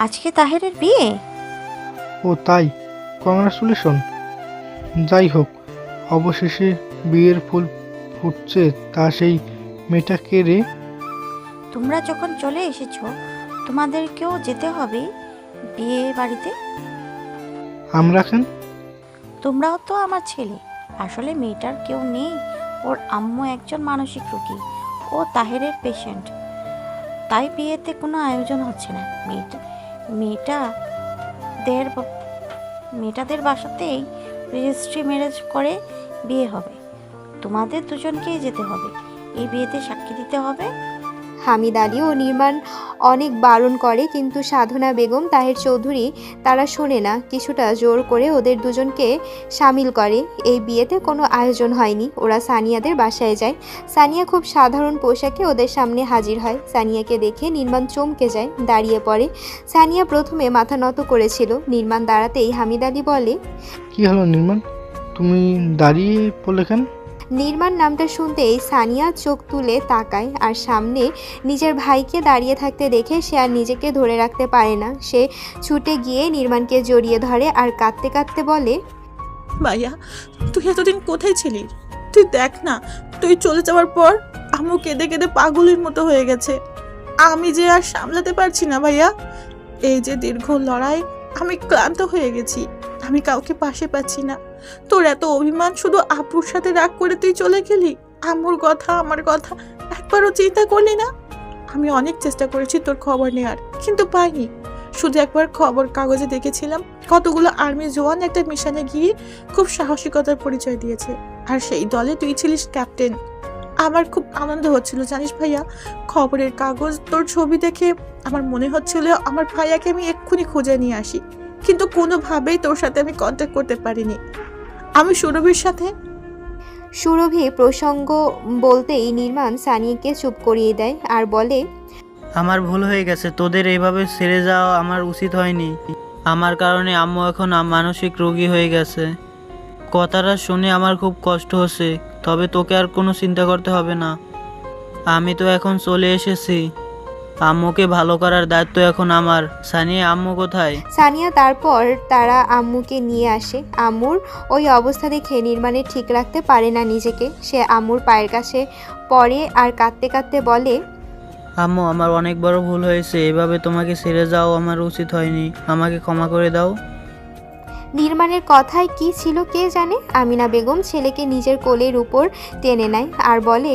আজকে তাহেরের বিয়ে? ও তাই, কংগ্রাচুলেশন। যাই হোক, অবশেষে বিয়ের ফুল ফুটছে। তা সেই মেয়েটা কে রে? তোমরা যখন চলে এসেছো তোমাদেরকেও যেতে হবে বিয়ে বাড়িতে। আমরা কেন? তোমরাও তো আমার ছেলে। আসলে মেয়েটার কেউ নেই, ওর আম্মু একজন মানসিক রোগী, ও তাহেরের পেশেন্ট, তাই বিয়েতে কোনো আয়োজন হচ্ছে না। মেয়েটাদের বাসাতেই রেজিস্ট্রি ম্যারেজ করে বিয়ে হবে। তোমাদের দুজনকেই যেতে হবে, এই বিয়েতে সাক্ষী দিতে হবে। হামিদ আলী ও নির্মাণ অনেক বারণ করে, কিন্তু সাধনা বেগম তাহের চৌধুরী তারা শোনে না। কিছুটা জোর করে ওদের দুজনকে সামিল করে। এই বিয়েতে কোনো আয়োজন হয়নি। ওরা সানিয়াদের বাসায় যায়। সানিয়া খুব সাধারণ পোশাকে ওদের সামনে হাজির হয়। সানিয়াকে দেখে নির্মাণ চমকে যায়, দাঁড়িয়ে পড়ে। সানিয়া প্রথমে মাথা নত করেছিল। নির্মাণ দাঁড়াতেই হামিদ আলী বলে, কি হলো নির্মাণ, তুমি দাঁড়িয়ে পড়লে কেন? নির্মাণ নামটা শুনতেই সানিয়া চোখ তুলে তাকায়, আর সামনে নিজের ভাইকে দাঁড়িয়ে থাকতে দেখে সে আর নিজেকে ধরে রাখতে পারে না। সে ছুটে গিয়ে নির্মাণকে জড়িয়ে ধরে আর কাঁদতে কাঁদতে বলে, ভাইয়া, তুই এতদিন কোথায় ছিলি? তুই দেখ না, তুই চলে যাওয়ার পর আম্মু কেঁদে কেঁদে পাগলের মতো হয়ে গেছে। আমি যে আর সামলাতে পারছি না ভাইয়া। এই যে দীর্ঘ লড়াই, আমি ক্লান্ত হয়ে গেছি। আমি কাউকে পাশে পাচ্ছি না। তোর এত অভিমান, শুধু আপুর সাথে রাগ করে তুই চলে গেলি। আম্মুর কথা, আমার কথা একবারও চিন্তা করলি না? আমি অনেক চেষ্টা করেছি তোর খবর নেওয়ার, কিন্তু পাইনি। শুধু একবার খবর কাগজে দেখেছিলাম কতগুলো আর্মি জওয়ান একটা মিশনে গিয়ে খুব সাহসিকতার পরিচয় দিয়েছে, আর সেই দলে তুই ছিলিস ক্যাপ্টেন। আমার খুব আনন্দ হচ্ছিল জানিস ভাইয়া। খবরের কাগজ তোর ছবি দেখে আমার মনে হচ্ছিল আমার ভাইয়াকে আমি এক্ষুনি খুঁজে নিয়ে আসি, কিন্তু কোনোভাবেই তোর সাথে আমি কন্ট্যাক্ট করতে পারিনি। আমি সুরভির সাথে সুরভি প্রসঙ্গ বলতেই নির্মাণ সানিয়াকে চুপ করিয়ে দেয় আর বলে, আমার ভুল হয়ে গেছে, তোদের এইভাবে ছেড়ে যাওয়া আমার উচিত হয়নি। আমার কারণে আম্মু এখন মানসিক রোগী হয়ে গেছে। কথাটা শুনে আমার খুব কষ্ট হচ্ছে, তবে তোকে আর কোনো চিন্তা করতে হবে না। আমি তো এখন চলে এসেছি, আম্মুকে ভালো করার দায়িত্ব এখন আমার। সানিয়া, আম্মু কোথায়? সানিয়া তারপর তারা আম্মুকে নিয়ে আসে। আম্মুর ওই অবস্থা দেখে নির্মাণে ঠিক রাখতে পারে না নিজেকে। সে আম্মুর পায়ের কাছে পড়ে আর কাঁদতে কাঁদতে বলে, আম্মু, আমার অনেক বড় ভুল হয়েছে, এভাবে তোমাকে ছেড়ে যাও আমার উচিত হয়নি, আমাকে ক্ষমা করে দাও। নির্মাণের কথায় কি ছিল কে জানে। আমিনা বেগম ছেলেকে নিজের কোলের উপর টেনে নেয় আর বলে,